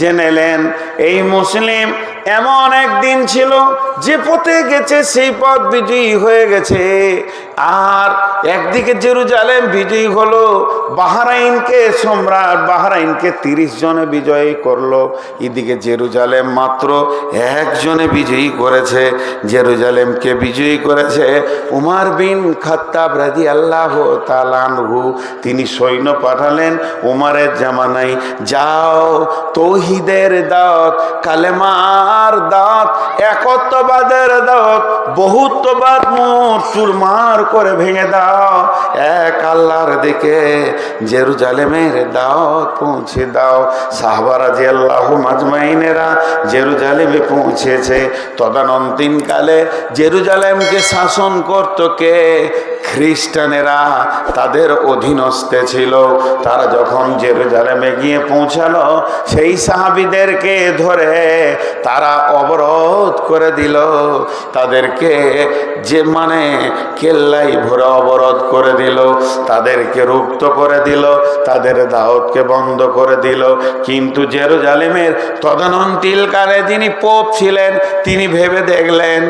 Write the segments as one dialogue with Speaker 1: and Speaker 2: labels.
Speaker 1: জেনেলেন এই মুসলিম এমন একদিন ছিল যে পথে গেছে সেই পথ বিজয়ী হয়ে গেছে। আর একদিকে জেরুজালেম বিজয়ী হলো, বাহরাইনকে সম্রাট বাহরাইনকে 30 জনে বিজয়ী করলো। এদিকে জেরুজালেম মাত্র একজনে বিজয়ী করেছে। জেরুজালেমকে বিজয়ী করেছে উমর বিন খাত্তাব রাদিয়াল্লাহু তাআলা আনহু। তিনি সৈন্য পাঠালেন উমরের জামানায়, যাও তৌহিদের দাওয়াত, কালেমার দাওয়াত, একত্ববাদের দাওয়াত, বহুত্ববাদ চুরমার করে ভেঙে দাও, এক আল্লাহর দিকে জেরুজালেমের দাওয়াত পৌঁছে দাও। সাহাবা রাদিয়াল্লাহু আজমাইনেরা জেরুজালেমে পৌঁছেছে। তদানীন্তনকালে জেরুজালেমকে শাসন করত কে? খ্রিস্টানেরা, তাদের অধীনস্থে ছিল। তারা যখন জেরুজালেমে গিয়ে পৌঁছালো, সেই সাহাবীদেরকে ধরে তারা অবরোধ করে দিল। তাদেরকে যে কেল্লাই ভরে অবরোধ করে দিল, তাদেরকে রুক্ত করে দিল, তাদের দাওয়াতকে বন্ধ করে দিল। কিন্তু জেরুজালেমের তদানীন্তনকালে যিনি পোপ ছিলেন, তিনি ভেবে দেখলেন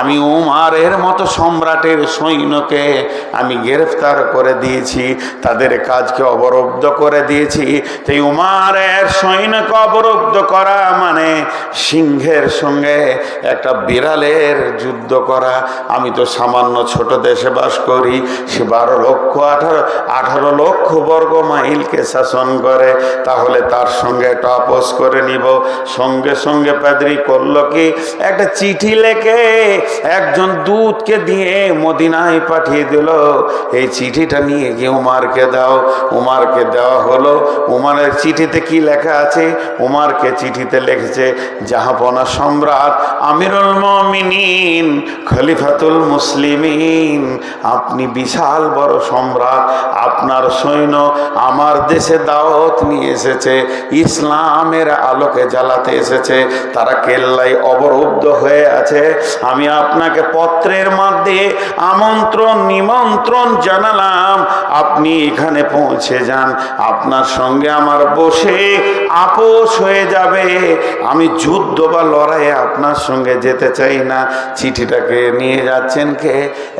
Speaker 1: আমি উমরের মতো সম্রাটের সৈন্যকে আমি গ্রেফতার করে দিয়েছি, তাদের কাজকে অবরুদ্ধ করে দিয়েছি। তাই উমরের সৈন্যকে অবরুদ্ধ করা মানে সিংহের সঙ্গে একটা বিড়ালের যুদ্ধ করা। আমি তো সামান্য ছোট দেশে বাস করি, সে 18 লক্ষ বর্গ মাইলকে শাসন করে, তাহলে তার সঙ্গে একটা আপোষ করে নিব। সঙ্গে সঙ্গে পাদ্রী করলো কি, একটা চিঠি লেখে একজন দূতকে দিয়ে মদিনায় পাঠিয়ে দিল, এই চিঠিটা নিয়ে গিয়ে উমরকে দাও। উমরকে দেওয়া হলো। উমরের চিঠিতে কি লেখা আছে? উমরকে চিঠিতে লিখেছে, জাহাপনা সম্রাট আমিরুল মুমিনিন খলিফাতুল মুসলিমিন, আপনি বিশাল বড় সম্রাট, আপনার সৈন্য আমার দেশে দাওয়াত নিয়ে এসেছে, ইসলামের আলোকে জ্বালাতে এসেছে, তারা কেল্লায় অবরুদ্ধ হয়ে আছে। আমি আপনাকে পত্রের মধ্যে নিমন্ত্রণ জানালাম, আপনি এখানে পৌঁছে যান, আপনার সঙ্গে আমার বসে আপোষ হয়ে যাবে। আমি যুদ্ধ বা লড়াইয়ে আপনার সঙ্গে যেতে চাই না। চিঠিটাকে নিয়ে যাচ্ছেন কে?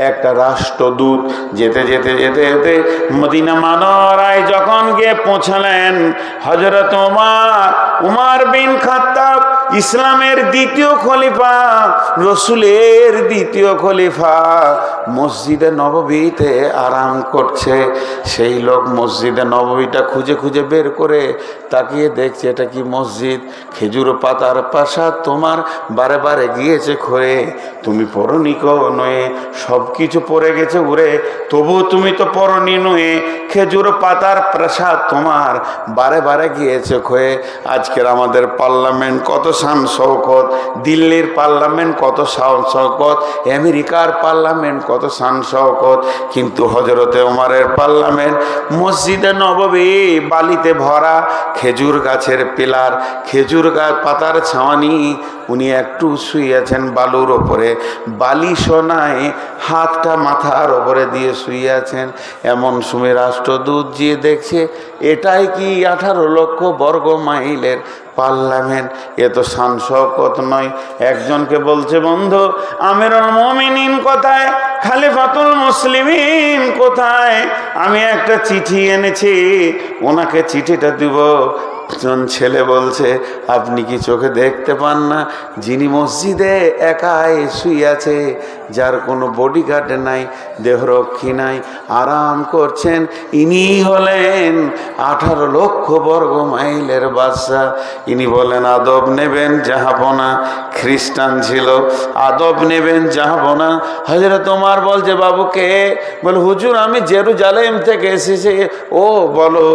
Speaker 1: একটা রাষ্ট্রদূত। যেতে যেতে যেতে যেতে মদিনা মানরায় যখন গিয়ে পৌঁছালেন, হযরত উমর বিন খাত্তাব ইসলামের দ্বিতীয় খলিফা, রসুলের দ্বিতীয় খলিফা, মসজিদে নববীতে আরাম করছে। সেই লোক মসজিদে নববীটা খুঁজে খুঁজে বের করে তাকিয়ে দেখছে, এটা কি মসজিদ? খেজুর পাতার প্রাসাদ তোমার বারে বারে গিয়েছে ক্ষয়ে, তুমি পরনি নয়ে, সব কিছু পড়ে গেছে উড়ে, তবু তুমি তো পরনি নয়ে। খেজুর পাতার প্রাসাদ তোমার বারে বারে গিয়েছে ক্ষয়ে। আজকের আমাদের পার্লামেন্ট কত শান শৌকত, দিল্লির পার্লামেন্ট কত শান শৌকত, আমেরিকার পার্লামেন্ট কত শান শৌকত, কিন্তু হযরতে উমরের পার্লামেন্ট মসজিদে নববী বালিতে ভরা, খেজুর গাছের পিলার, খেজুর গাছ পাতার ছাওয়ানি, উনি একটু শুয়ে আছেন বালুর ওপরে, বালি সোনায় হাতটা মাথার ওপরে দিয়ে শুয়ে আছেন। এমন সময় রাষ্ট্রদূত যে দেখছে, এটাই কি 18 লক্ষ বর্গ মাইলের পার্লামেন্ট? এ তো শান শওকত নয়। একজনকে বলছে, বন্ধু আমিরুল মুমিনিন কোথায়, খলিফাতুল মুসলিমিন কোথায়? আমি একটা চিঠি এনেছি, ওনাকে চিঠিটা দিব। একজন ছেলে বলছে, আপনি কি চোখে দেখতে পান না, যিনি মসজিদে একাই শুয়ে আছে, যার কোনো বডিগার্ড নাই, দেহরক্ষী নাই, আরাম করছেন, ইনি হলেন 18 লক্ষ বর্গ মাইলের বাদশাহ। ইনি বলেন, আদব নেবেন জাহাপনা। খ্রিস্টান ছিল, আদব নেবেন জাহাপনা। হযরত ওমর বলছে, বাবুকে? বলে, হুজুর আমি জেরুজালেম থেকে এসেছি। ও বলো,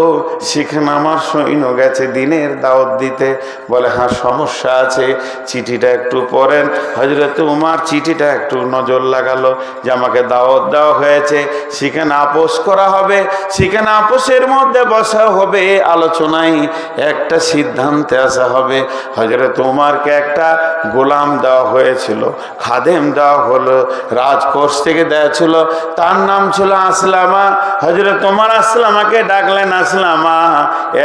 Speaker 1: সেখানে আমার সৈন্য গেছে দিনের দাওয়াত দিতে। বলে, হ্যাঁ সমস্যা আছে, চিঠিটা একটু পড়েন। হযরত উমর চিঠিটা একটু নজর লাগালো, যে আমাকে দাওয়াত দেওয়া হয়েছে, সেখানে আপোষ করা হবে, সেখানে আপোষের মধ্যে বসা হবে, আলোচনায় একটা সিদ্ধান্তে আসা হবে। হযরত উমরকে একটা গোলাম দেওয়া হয়েছিল, খাদেম দেওয়া হলো, রাজকোষ থেকে দেওয়া ছিল, তার নাম ছিল আসলামা। হযরত ওমর আসলামাকে ডাকলেন, আসলামা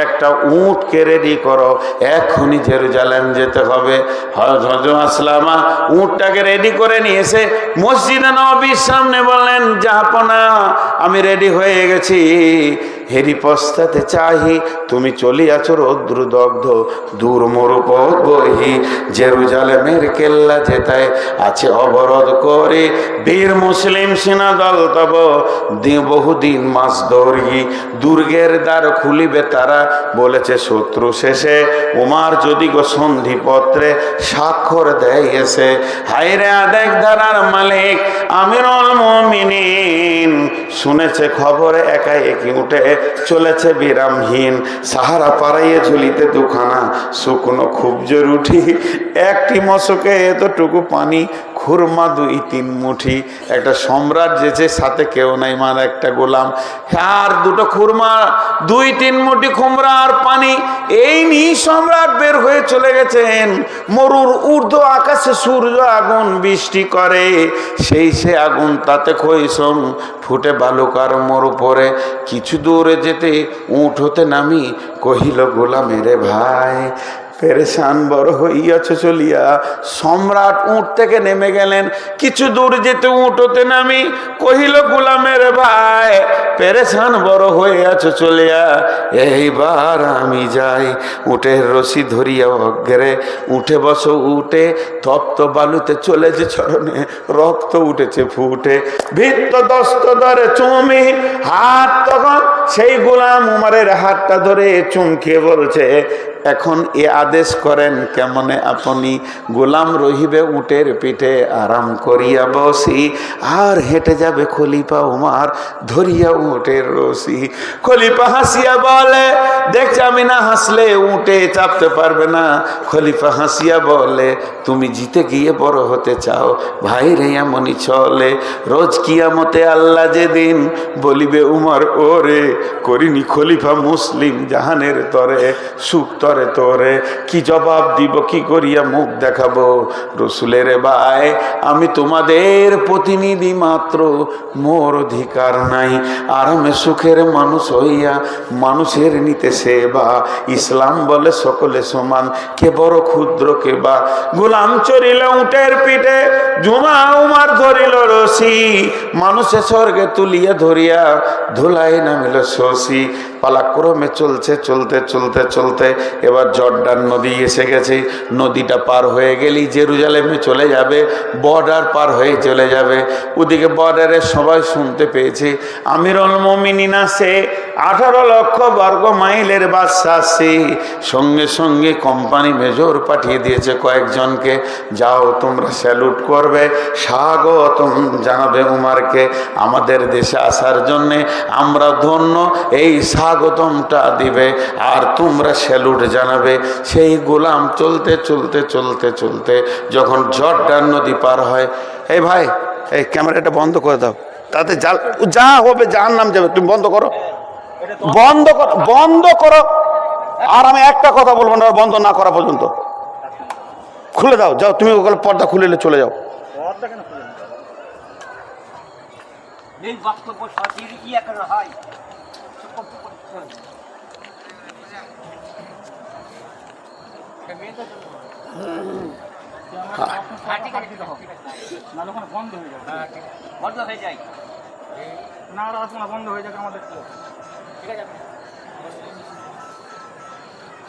Speaker 1: একটা উটকে রেডি করো, এখনই জেরুজালেম যেতে হবে। হযরত আসলামা উটটাকে রেডি করে নিয়ে এসে মসজিদে নববীর সামনে বললেন, জাহাপনা আমি রেডি হয়ে গেছি, হেরি পস্তাতে চাহি, তুমি চলিয়াছ রৌদ্রদগ্ধ দূর মরুপথ বহি, জেরুজালেমের কেল্লা যেতায় আছে অবরোধ করে, বীর মুসলিম সেনা দল তব বহুদিন মাস দৌড়ি, দুর্গের দ্বার খুলিবে তারা, বলেছে শত্রু শেষে, উমার যদি গো সন্ধিপত্রে স্বাক্ষর দেয় এসে। হায়রে আদেক ধারার মালিক আমিরুল মুমিনিন, শুনেছে খবরে একাই একই উঠে চলেছে বিরামহীন, সাহারা পাড়াইয়ে ঝুলিতে দুখানা শুকনো খুব জরুরি, একটি মশকে এতটুকু পানি, খুরমা 2-3 মুঠি। একটা সম্রাট যেছে, সাথে কেউ নাই, মার একটা গোলাম, আর 2টো খুরমা, 2-3 মুঠি খুমরা আর পানি, এই নিয়ে সম্রাট বের হয়ে চলে গেছেন। মরুর ঊর্ধ্ব আকাশে সূর্য আগুন বৃষ্টি করে, সেই সে আগুন তাতে খৈসম ফুটে বালুকার মরু পরে, কিছু দূরে যেতে উঠ হতে নামি, কহিল গোলামেরে ভাই, পেরেশান বড় হইয়াছ চলিয়া। সম্রাট উঠ থেকে নেমে গেলেন, কিছু দূর যেতে উঠ হতে নামি, কহিল গোলামের ভাই, পেরেশান বড় হইয়াছ চলিয়া, এইবার আমি যাই। উটের রশি ধরিয়া অগ্রে উঠে বসো, উঠে তপ্ত বালুতে চলে যে চরণে রক্ত উঠেছে ফুটে, ভিত্ত দস্ত ধরে চুমি হাত, তখন সেই গোলাম উমারের হাতটা ধরে চুমকে বলছে, এখন এ আদেশ করেন কেমনে আপনি, গোলাম রহিবে উটের পিঠে আরাম করিয়া বসি, আর হেঁটে যাবে খলিফা উমার ধরিয়া উটের রশি। খলিফা হাসিয়া বলে, দেখছি আমি না হাসলে উটে চাপতে পারবে না। খলিফা হাসিয়া বলে, তুমি জিতে গিয়ে বড় হতে চাও, ভাই রে এমনই চলে, রোজ কিয়ামতে আল্লাহ যেদিন বলিবে উমর ওরে, করিনি খলিফা মুসলিম জাহানের তরে, সুখ তরে তোরে, কি জবাব দিব, কি করিয়া মুখ দেখাবো। রসুলের ভাই আমি তোমাদের প্রতিনিধি মাত্র, মোর অধিকার নাই, আরামে সুখের মানুষ হইয়া মানুষের নিতে সেবা, ইসলাম বলে সকলে সমান, কে বড় ক্ষুদ্র কে বা। গোলাম চড়িল উটের পিঠে, জুমা উমার ধরিল রশি, মানুষে স্বর্গে তুলিয়া ধরিয়া ধুলাই নামিল শশী। পালাক্রমে চলছে চলতে চলতে চলতে এবার জর্ডান নদী এসে গেছে। নদীটা পার হয়ে গেলেই জেরুজালেমে চলে যাবে, বর্ডার পার হয়ে চলে যাবে। ওদিকে বর্ডারে সবাই শুনতে পেয়েছে আমিরুল মুমিনিন আসে, 18 লক্ষ বর্গ মাইলের বাদশা আসে। সঙ্গে সঙ্গে কোম্পানি মেজর পাঠিয়ে দিয়েছে কয়েকজনকে, যাও তোমরা স্যালুট করবে, স্বাগতম জানাবে উমারকে, আমাদের দেশে আসার জন্যে আমরা ধন্য, এই স্বাগতমটা দিবে আর তোমরা স্যালুট জানাবে। সেই গোলাম চলতে চলতে চলতে চলতে যখন জর্ডান নদী পার হয়, এই ভাই এই ক্যামেরাটা বন্ধ করে দাও, তাতে যা হবে যার নাম যাবে, তুমি বন্ধ করো, বন্ধ করো, বন্ধ করো। আর আমি একটা কথা বলবো না বন্ধ না করা পর্যন্ত। খুলে দাও, যাও তুমি ওখানে পর্দা খুলে চলে যাও।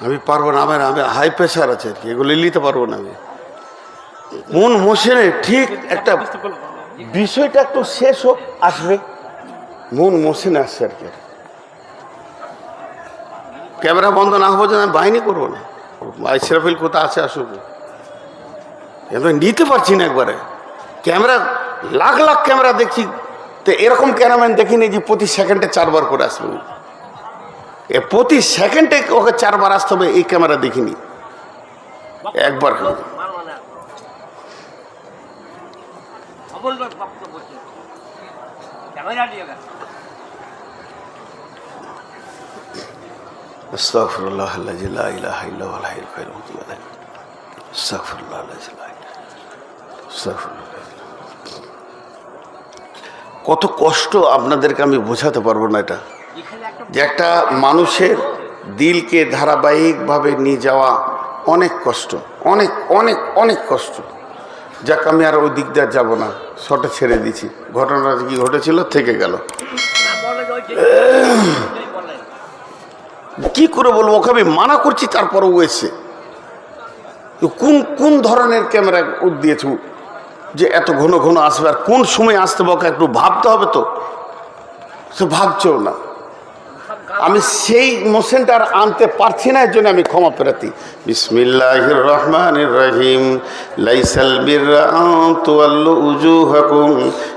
Speaker 1: আমি পারবো না, আমার আমি হাই প্রেশার আছে আর কি, এগুলো নিতে পারবো না আমি। মন মোশনে ঠিক একটা বিষয়টা একটু শেষ হোক, আসবে মন মোশনে আসছে আর কি। ক্যামেরা বন্ধ না হবো যেন আমি বাহিনী করবো না, ইসরাফিল কোথা আছে আসুক, এবার নিতে পারছি না একবারে। ক্যামেরা লাখ লাখ ক্যামেরা দেখছি, তো এরকম ক্যামেরাম্যান দেখিনি যে প্রতি সেকেন্ডে 4 বার করে আসবে। প্রতি সেকেন্ডে ওকে 4 বার আসতে হবে, এই ক্যামেরা দেখিনি একবার। আস্তাগফিরুল্লাহ আল্লাযী লা ইলাহা ইল্লা হুয়াল হাইয়ুল কাইয়্যুম। আস্তাগফিরুল্লাহ আল্লাযী লা কত কষ্ট আপনাদেরকে আমি বোঝাতে পারবো না। এটা যে একটা মানুষের দিলকে ধারাবাহিকভাবে নিয়ে যাওয়া অনেক কষ্ট, অনেক অনেক অনেক কষ্ট। যাক, আমি আর ওই দিক দিয়ে যাবো না, শর্টে ছেড়ে দিচ্ছি। ঘটনাটা কি ঘটেছিল থেকে গেল, কি করে বলবো? ওকে আমি মানা করছি, তারপরে ও এসে কোন কোন ধরনের ক্যামেরা দিয়েছ যে এত ঘন ঘন আসবে, আর কোন সময় আসতে বকে একটু ভাবতে হবে। তো সে ভাবছেও না। আমি সেই মোশনটা আর আনতে পারছি না, এর জন্য আমি ক্ষমা প্রার্থী। বিসমিল্লাহির রহমানির রহিম। লাইসাল বিররা আন তুওয়াল্লু উজুহাকুম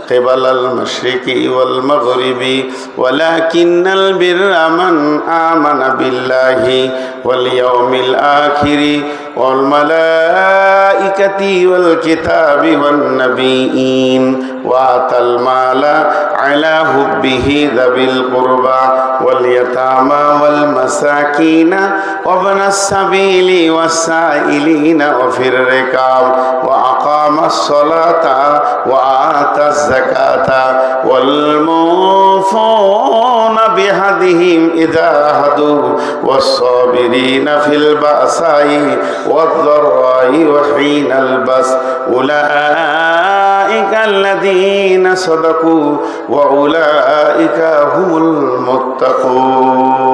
Speaker 1: কিবালাল মাশরিকি ওয়াল মাগরিবি ওয়ালাকিন্নাল বিররা মান আমানা বিল্লাহি ওয়াল ইয়াউমিল আখিরি ওয়াল মালাইকাতি ওয়াল কিতাবি ওয়ান নাবিয়িন ওয়া আতাল মালা আলা হুব্বিহি যাবিল কুরবা ওয়াল ইয়াতামা ওয়াল মাসাকিনা ওয়া ইবনাস সাবিলি ওয়াস সাইলিনা ওয়া ফির রিকাব ওয়া আকামাস সালাতা ওয়া আতাজ যাকাতা ওয়াল মুফুনা বিহাদিহিম ইযা হাদু ওয়াস সাবিরিনা ফিল বাসাই ওয়াদ দাররাই ওয়া হিনাল বাস উলাইকা আল্লাযীনা সাদাকু ওয়া উলাইকা হুমুল মুত্তাকুন।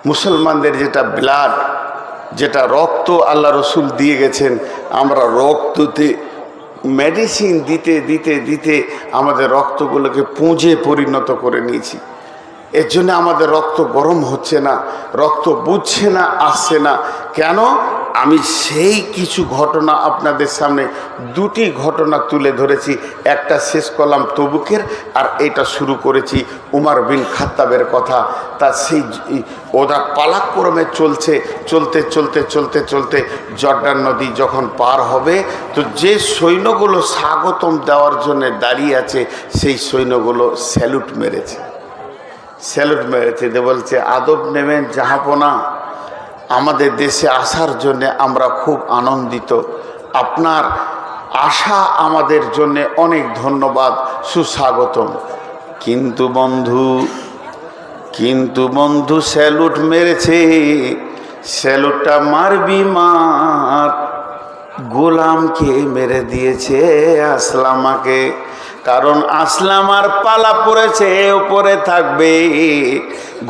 Speaker 1: মুসলমানদের যেটা ব্লাড, যেটা রক্ত আল্লাহ রসুল দিয়ে গেছেন, আমরা রক্ততে মেডিসিন দিতে দিতে দিতে আমাদের রক্তগুলোকে পুঁজে পরিণত করে নিয়েছি। এর জন্য আমাদের রক্ত গরম হচ্ছে না, রক্ত বুঝছে না, আসছে না। কেন? আমি সেই কিছু ঘটনা আপনাদের সামনে দুটি ঘটনা তুলে ধরেছি। একটা শেষ করলাম তবুকের, আর এটা শুরু করেছি উমর বিন খাত্তাবের কথা। তা সেই ওরা পালাক্রমে চলছে, চলতে চলতে চলতে চলতে জর্ডান নদী যখন পার হবে, তো যে সৈন্যগুলো স্বাগতম দেওয়ার জন্য দাঁড়িয়ে আছে, সেই সৈন্যগুলো স্যালুট মেরেছে, স্যালুট মেরেছে। যে বলছে, আদব নেবেন জাহাপনা, আমাদের দেশে আসার জন্যে আমরা খুব আনন্দিত, আপনার আশা আমাদের জন্য অনেক ধন্যবাদ, সুস্বাগতম। কিন্তু বন্ধু স্যালুট মেরেছে, স্যালুটটা মারবি মার, গোলামকে মেরে দিয়েছে, আসলামাকে। কারণ আসলামার পালা পড়েছে, উপরে থাকবে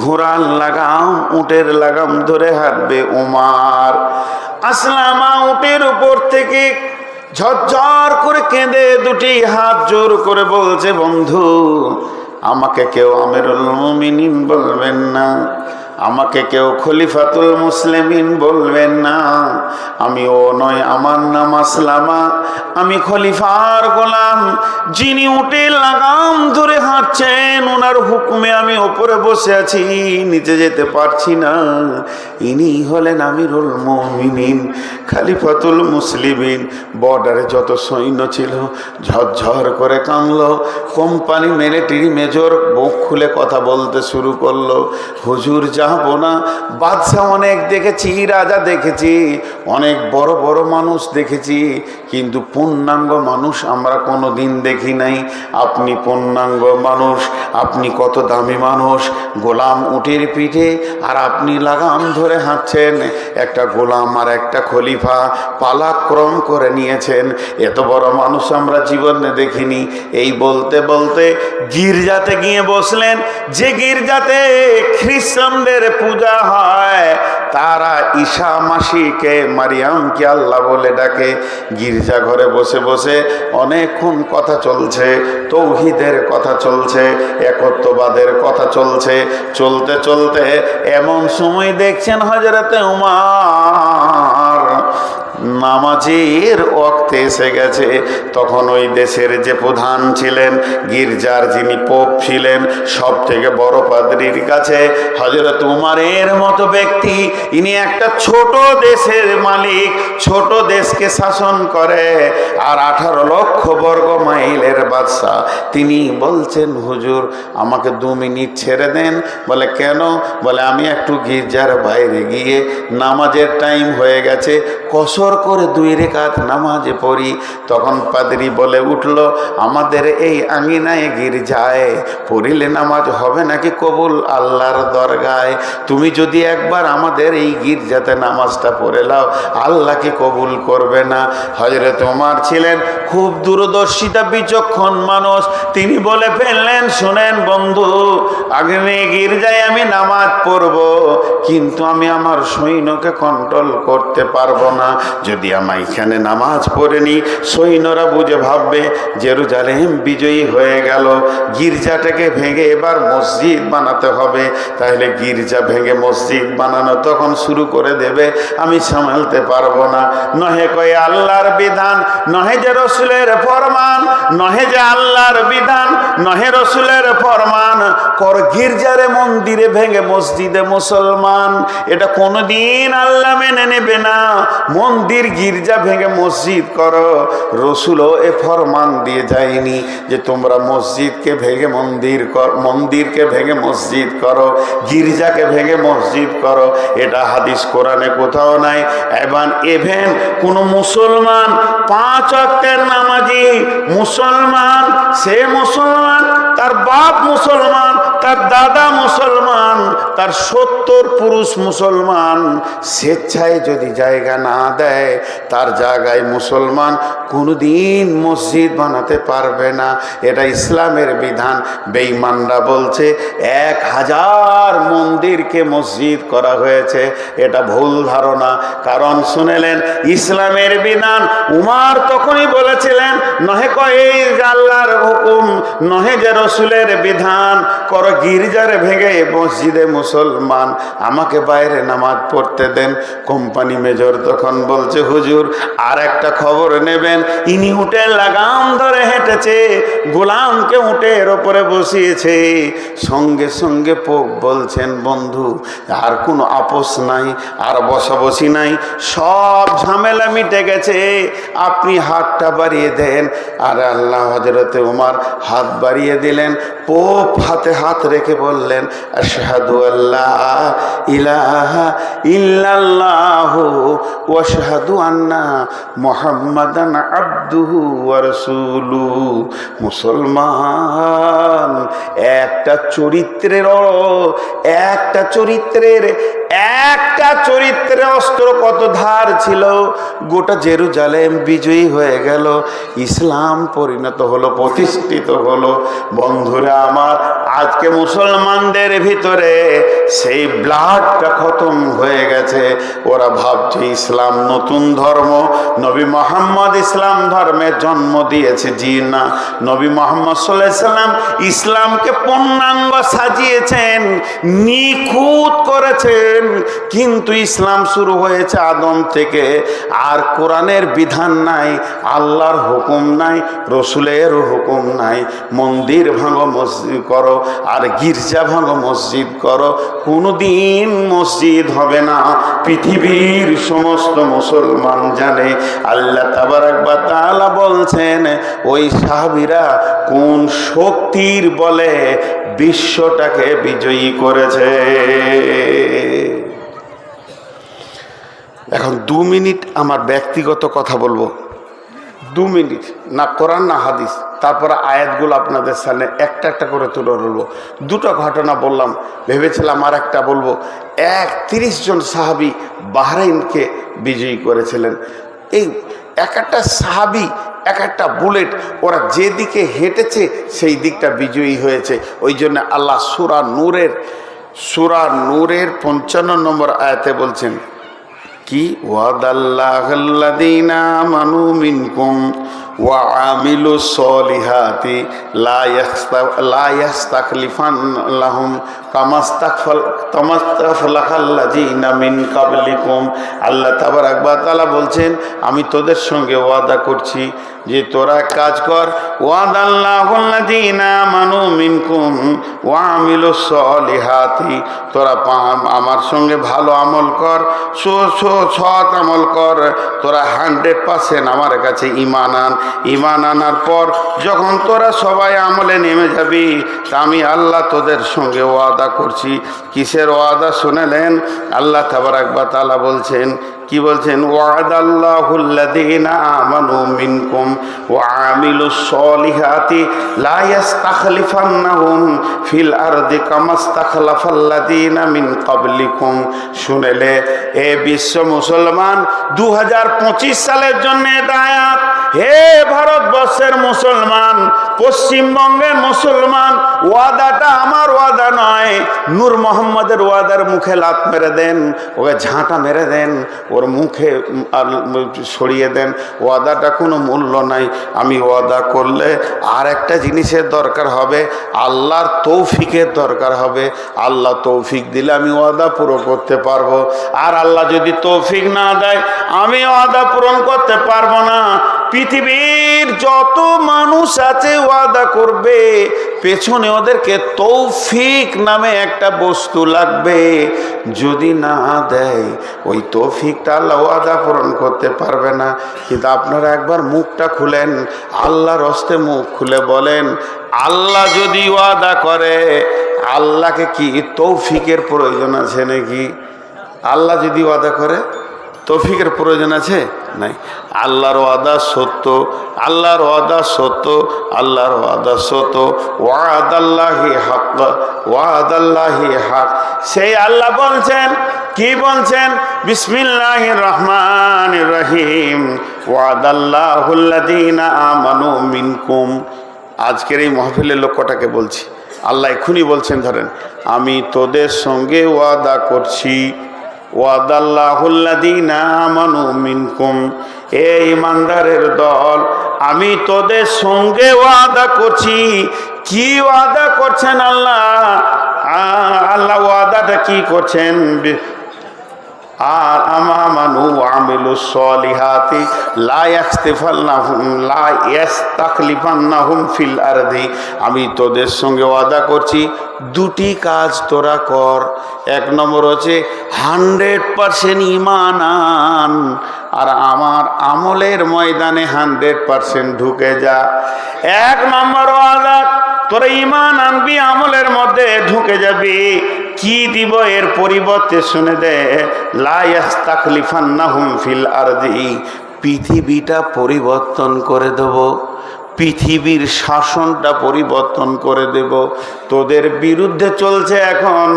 Speaker 1: ঘোড়ার লাগাম, উটের লাগাম ধরে হাঁটবে উমার। আসলামা উটের উপর থেকে ঝরঝর করে কেঁদে দুটি হাত জোর করে বলছে, বন্ধু আমাকে কেউ আমিরুল মুমিনিন বলবেন না, আমাকে কেউ খলিফাতুল মুসলিমিন বলবেন না, আমি ও নয়, আমার নাম আসলামা, আমি খলিফার গোলাম, যিনি উটের লাগাম ধরে হাঁটছেন, ওনার হুকুমে আমি ওপরে বসে আছি, নিচে যেতে পারছি না। ইনি হলেন আমিরুল মুমিনিন, খলিফাতুল মুসলিমিন। বর্ডারে যত সৈন্য ছিল ঝরঝর করে কাঁদলো। কোম্পানি মিলিটারি মেজর বুক খুলে কথা বলতে শুরু করলো, হুজুর যাবো না, বাদশাহ অনেক দেখেছি, রাজা দেখেছি, অনেক বড় বড় মানুষ দেখেছি, কিন্তু পূর্ণাঙ্গ মানুষ আমরা কোনো দিন দেখি নাই। আপনি পূর্ণাঙ্গ মানুষ, আপনি কত দামি মানুষ, গোলাম উটের পিঠে, আর আপনি লাগাম ধরে হাঁটছেন। একটা গোলাম আর একটা খলিফা পালাক্রম করে নিয়েছেন, এত বড় মানুষ আমরা জীবনে দেখিনি। এই বলতে বলতে গির্জাতে গিয়ে বসলেন, যে গির্জাতে খ্রিস্টানদের পূজা হয়, তারা ঈসা মাসিকে, মারিয়ামকে আল্লাহ বলে ডাকে। গির্জা ঘরে বসে বসে অনেকক্ষণ কথা চলছে, তৌহিদের কথা চলছে, একত্ববাদের কথা চলছে। চলতে চলতে এমন সময় দেখছেন হযরতে উমর নামাজের ওয়াক্তে এসে গেছে। তখন ওই দেশের যে প্রধান ছিলেন, গির্জার যিনি পোপ ছিলেন, সব থেকে বড় পাদ্রীর কাছে হযরত উমরের মতো ব্যক্তি, ইনি একটা ছোট দেশের মালিক, ছোট দেশকে শাসন করে, আর 18 লক্ষ বর্গ মাইলের বাদশা। তিনি বলছেন, হুজুর আমাকে 2 মিনিট ছেড়ে দেন। বলে, কেন? বলে, আমি একটু গির্জার বাইরে গিয়ে, নামাজের টাইম হয়ে গেছে, কসর করে 2 রাকাত নামাজে পড়ি। তখন পাদ্রী বলে উঠল, আমাদের এই আঙিনায় গির্জায় পড়িলে নামাজ হবে নাকি কবুল আল্লাহর দরগায়? তুমি যদি একবার আমাদের এই গির্জাতে নামাজটা পড়ে নাও, আল্লাহ কি কবুল করবে না? হযরত ওমর ছিলেন খুব দূরদর্শিতা বিচক্ষণ মানুষ। তিনি বলে ফেললেন, শোনেন বন্ধু, আগামী গির্জায় আমি নামাজ পড়ব, কিন্তু আমি আমার সৈন্যকে কন্ট্রোল করতে পারবো না। যদি আমি এখানে নামাজ পড়ে নি, সৈন্যরা বুঝে ভাববে জেরুজালেম বিজয়ী হয়ে গেল, গির্জাটাকে ভেঙে এবার মসজিদ বানাতে হবে। তাহলে গির্জা ভেঙে মসজিদ বানানো তখন শুরু করে দেবে, আমি সামলাতে পারবো না। নহে কয়ে আল্লাহর বিধান, নহে যে রসুলের ফরমান, নহে যে আল্লাহর বিধান, নহে রসুলের ফরমান, কর গির্জারে মন্দিরে ভেঙে মসজিদে মুসলমান। এটা কোনোদিন আল্লাহ মেনে নেবে না। মন্দির গির্জা ভেঙে মসজিদ করো, রসুলও এ ফরমান দিয়ে যায়নি যে তোমরা মসজিদকে ভেঙে মন্দিরকে ভেঙে মসজিদ করো, গির্জাকে ভেঙে মসজিদ করো। এটা হাদিস কোরআনে কোথাও নাই। এভেন কোন মুসলমান 5 ওয়াক্তের নামাজি মুসলমান, সে মুসলমান, তার বাপ মুসলমান, তার দাদা মুসলমান, তার 70 পুরুষ মুসলমান, স্বেচ্ছায় যদি জায়গা না দেয়, তার জায়গায় মুসলমান কোনোদিন মসজিদ বানাতে পারবে না। এটা ইসলামের বিধান। বেঈমানরা বলছে 1000 মন্দিরকে মসজিদ করা হয়েছে। এটা ভুল ধারণা। কারণ শুনেলেন ইসলামের বিধান। উমর তখনই বলেছিলেন, নহে কয়ে আল্লাহর হুকুম, নহে যে রসুলের বিধান, করো গির্জারে ভেঙে মসজিদে মুসলমান, আমাকে বাইরে নামাজ পড়তে দেন। কোম্পানি মেজর তখন বলছে, হুজুর আর একটা খবর নেবেন। ইনি উটের লাগাম ধরে হেঁটেছে, গোলামকে উটের ওপরে বসিয়েছে। সঙ্গে সঙ্গে পোপ বলছেন, বন্ধু আর কোনো আপোষ নাই, আর বসাবসি নাই, সব ঝামেলা মিটে গেছে, আপনি হাতটা বাড়িয়ে দেন। আর আল্লাহ হযরতে ওমর হাত বাড়িয়ে দিলেন। পোপ হাতে হাত রেখে বললেন, আশহাদু আল্লা ইলাহা ইল্লাল্লাহু ওয়া আশহাদু আন্না মুহাম্মাদান আবদুহু ওয়া রাসূলুহু। মুসলমান একটা চরিত্রের অস্ত্র কত ধার ছিল। গোটা জেরুজালেম বিজয়ী হয়ে গেল, ইসলাম পরিণত হলো, প্রতিষ্ঠিত হলো। বন্ধুরা আমার, আজকে মুসলমানদের ভিতরে সেই ব্লাডটা খতম হয়ে গেছে। ওরা ভাবছে ইসলাম নতুন ধর্ম, নবী মুহাম্মদ ইসলাম ধর্মের জন্ম দিয়েছে। জি না, নবী মুহাম্মদ সাল্লাল্লাহু আলাইহি সাল্লাম ইসলামকে পূর্ণাঙ্গ সাজিয়েছেন, নিখুঁত করেছেন। কিন্তু ইসলাম শুরু হয়েছে আদম থেকে। আর কোরআনের বিধান নাই, আল্লাহর হুকুম নাই, রসুলের হুকুম নাই। মন্দির ভাঙো মসজিদ করো, আর গির্জা ভাঙো মসজিদ করো, কোনোদিন মসজিদ হবে না। পৃথিবীর সমস্ত মুসলমান জানে। আল্লাহ তাবারাক ওয়া তাআলা বলছেন, ওই সাহাবীরা কোন শক্তির বলে বিশ্বটাকে বিজয়ী করেছে। এখন 2 মিনিট আমার ব্যক্তিগত কথা বলবো, 2 মিনিট, না কোরআন না হাদিস। তারপরে আয়াতগুলো আপনাদের সামনে একটা একটা করে তুলে ধরবো। 2টা ঘটনা বললাম, ভেবেছিলাম আর একটা বলবো। 30 জন সাহাবী বাহরাইনকে বিজয়ী করেছিলেন। এই এক একটা সাহাবী, এক একটা বুলেট, ওরা যেদিকে হেঁটেছে সেই দিকটা বিজয়ী হয়েছে। ওই জন্য আল্লাহ সূরা নূরের 55 নম্বর আয়াতে বলছেন কি, ওয়াদাল্লাহুল্লাযীনা আমানু মিনকুম ওয়া আমিলুস সলিহাতি লা ইস্তাখলিফান্নাহুম কামাস্তাখলাফাল্লাযীনা মিন ক্বাবলিকুম। আল্লাহ তাবারাক ওয়া তাআলা বলছেন, আমি তোদের সঙ্গে ওয়াদা করছি যে তোরা কাজ কর। ওয়াদাল্লাহুল্লাযীনা আমানু মিনকুম ওয়া আমিলুস সলিহাতি, তোরা আমার সঙ্গে ভালো আমল কর, সৎ আমল কর, তোরা 100% আমার কাছে ঈমান আন। ঈমান আনার পর যখন তোরা সবাই আমলে নেমে যাবি, তা আমি আল্লাহ তোদের সঙ্গে ওয়াদা করছি। কিসের ওয়াদা শুনেলেন? আল্লাহ তাবারাক ওয়া তাআলা বলছেন, কি বলছেন? ওয়াদাল্লাহুল্লাযীনা আমানু মিনকুম ওয়া আমিলুস সলিহাতি লা ইস্তাখলিফান্নাহুম ফিল আরদি কামাস্তাখলাফাল্লাযীনা মিন ক্বাবলিকুম। শুনেলে এ বিশ্ব মুসলমান, 2025 সালের জন্য এটা আয়াত। হে ভারতবর্ষের মুসলমান, পশ্চিমবঙ্গের মুসলমান, ওয়াদাটা আমার ওয়াদা নয়, নূর মোহাম্মদের ওয়াদার মুখে লাত মেরে দেন, ওকে ঝাঁটা মেরে দেন, ওর মুখে সরিয়ে দেন। ওয়াদাটা কোনো মূল্য নাই। আমি ওয়াদা করলে আর একটা জিনিসের দরকার হবে, আল্লাহর তৌফিকের দরকার হবে। আল্লাহ তৌফিক দিলে আমি ওয়াদা পূরণ করতে পারবো, আর আল্লাহ যদি তৌফিক না দেয় আমি ওয়াদা পূরণ করতে পারবো না। পৃথিবীর যত মানুষ আছে ওয়াদা করবে, পেছনে ওদেরকে তৌফিক নামে একটা বস্তু লাগবে। যদি না দেয় ওই তৌফিকটা আল্লাহ ওয়াদা পূরণ করতে পারবে না। কিন্তু আপনারা একবার মুখটা খুলেন, আল্লাহর হস্তে মুখ খুলে বলেন, আল্লাহ যদি ওয়াদা করে, আল্লাহকে কি তৌফিকের প্রয়োজন আছে নাকি? আল্লাহ যদি ওয়াদা করে তৌফিকের প্রয়োজন আছে? নাই। আল্লাহর ওয়াদা সত্য, আল্লাহর ওয়াদা সত্য, আল্লাহর ওয়াদা সত্য। ওয়াদাল্লাহি হক, ওয়াদাল্লাহি হক। সেই আল্লাহ বলছেন, কি বলছেন? বিসমিল্লাহির রহমানির রহিম, ওয়াদাল্লাহুল্লাযীনা আমানু মিনকুম। আজকের এই মাহফিলের লক্ষ্যটাকে বলছি। আল্লাহ এখনই বলছেন, ধরেন, আমি তোদের সঙ্গে ওয়াদা করছি। ওয়াদাল্লাহুল্লাযীনা আমানু মিনকুম, এ ঈমানদারের দল, আমি তোদের সঙ্গে ওয়াদা করছি। কি ওয়াদা করছেন আল্লাহ? আল্লাহ ওয়াদাটা কি করছেন? আর আমানু আমিলুস সলিহাতি লা ইস্তাখলিফান্নাহুম ফিল আরদি। আমি তোদের সঙ্গে ওয়াদা করছি, দুটি কাজ তোরা কর। এক নম্বর হচ্ছে 100% ঈমান আন, আর আমার আমলের ময়দানে 100% ঢুকে যা। এক নম্বর ওয়াদা, তোরা ঈমান আনবি, আমলের মধ্যে ঢুকে যাবি। কি দিব এর পরিবর্তে? শুনে দে, লা ইস্তাখলিফান্নাহুম ফিল আরদি, পৃথিবীটা পরিবর্তন করে দেব, পৃথিবীর শাসনটা পরিবর্তন করে দেব। তোদের বিরুদ্ধে চলছে এখন,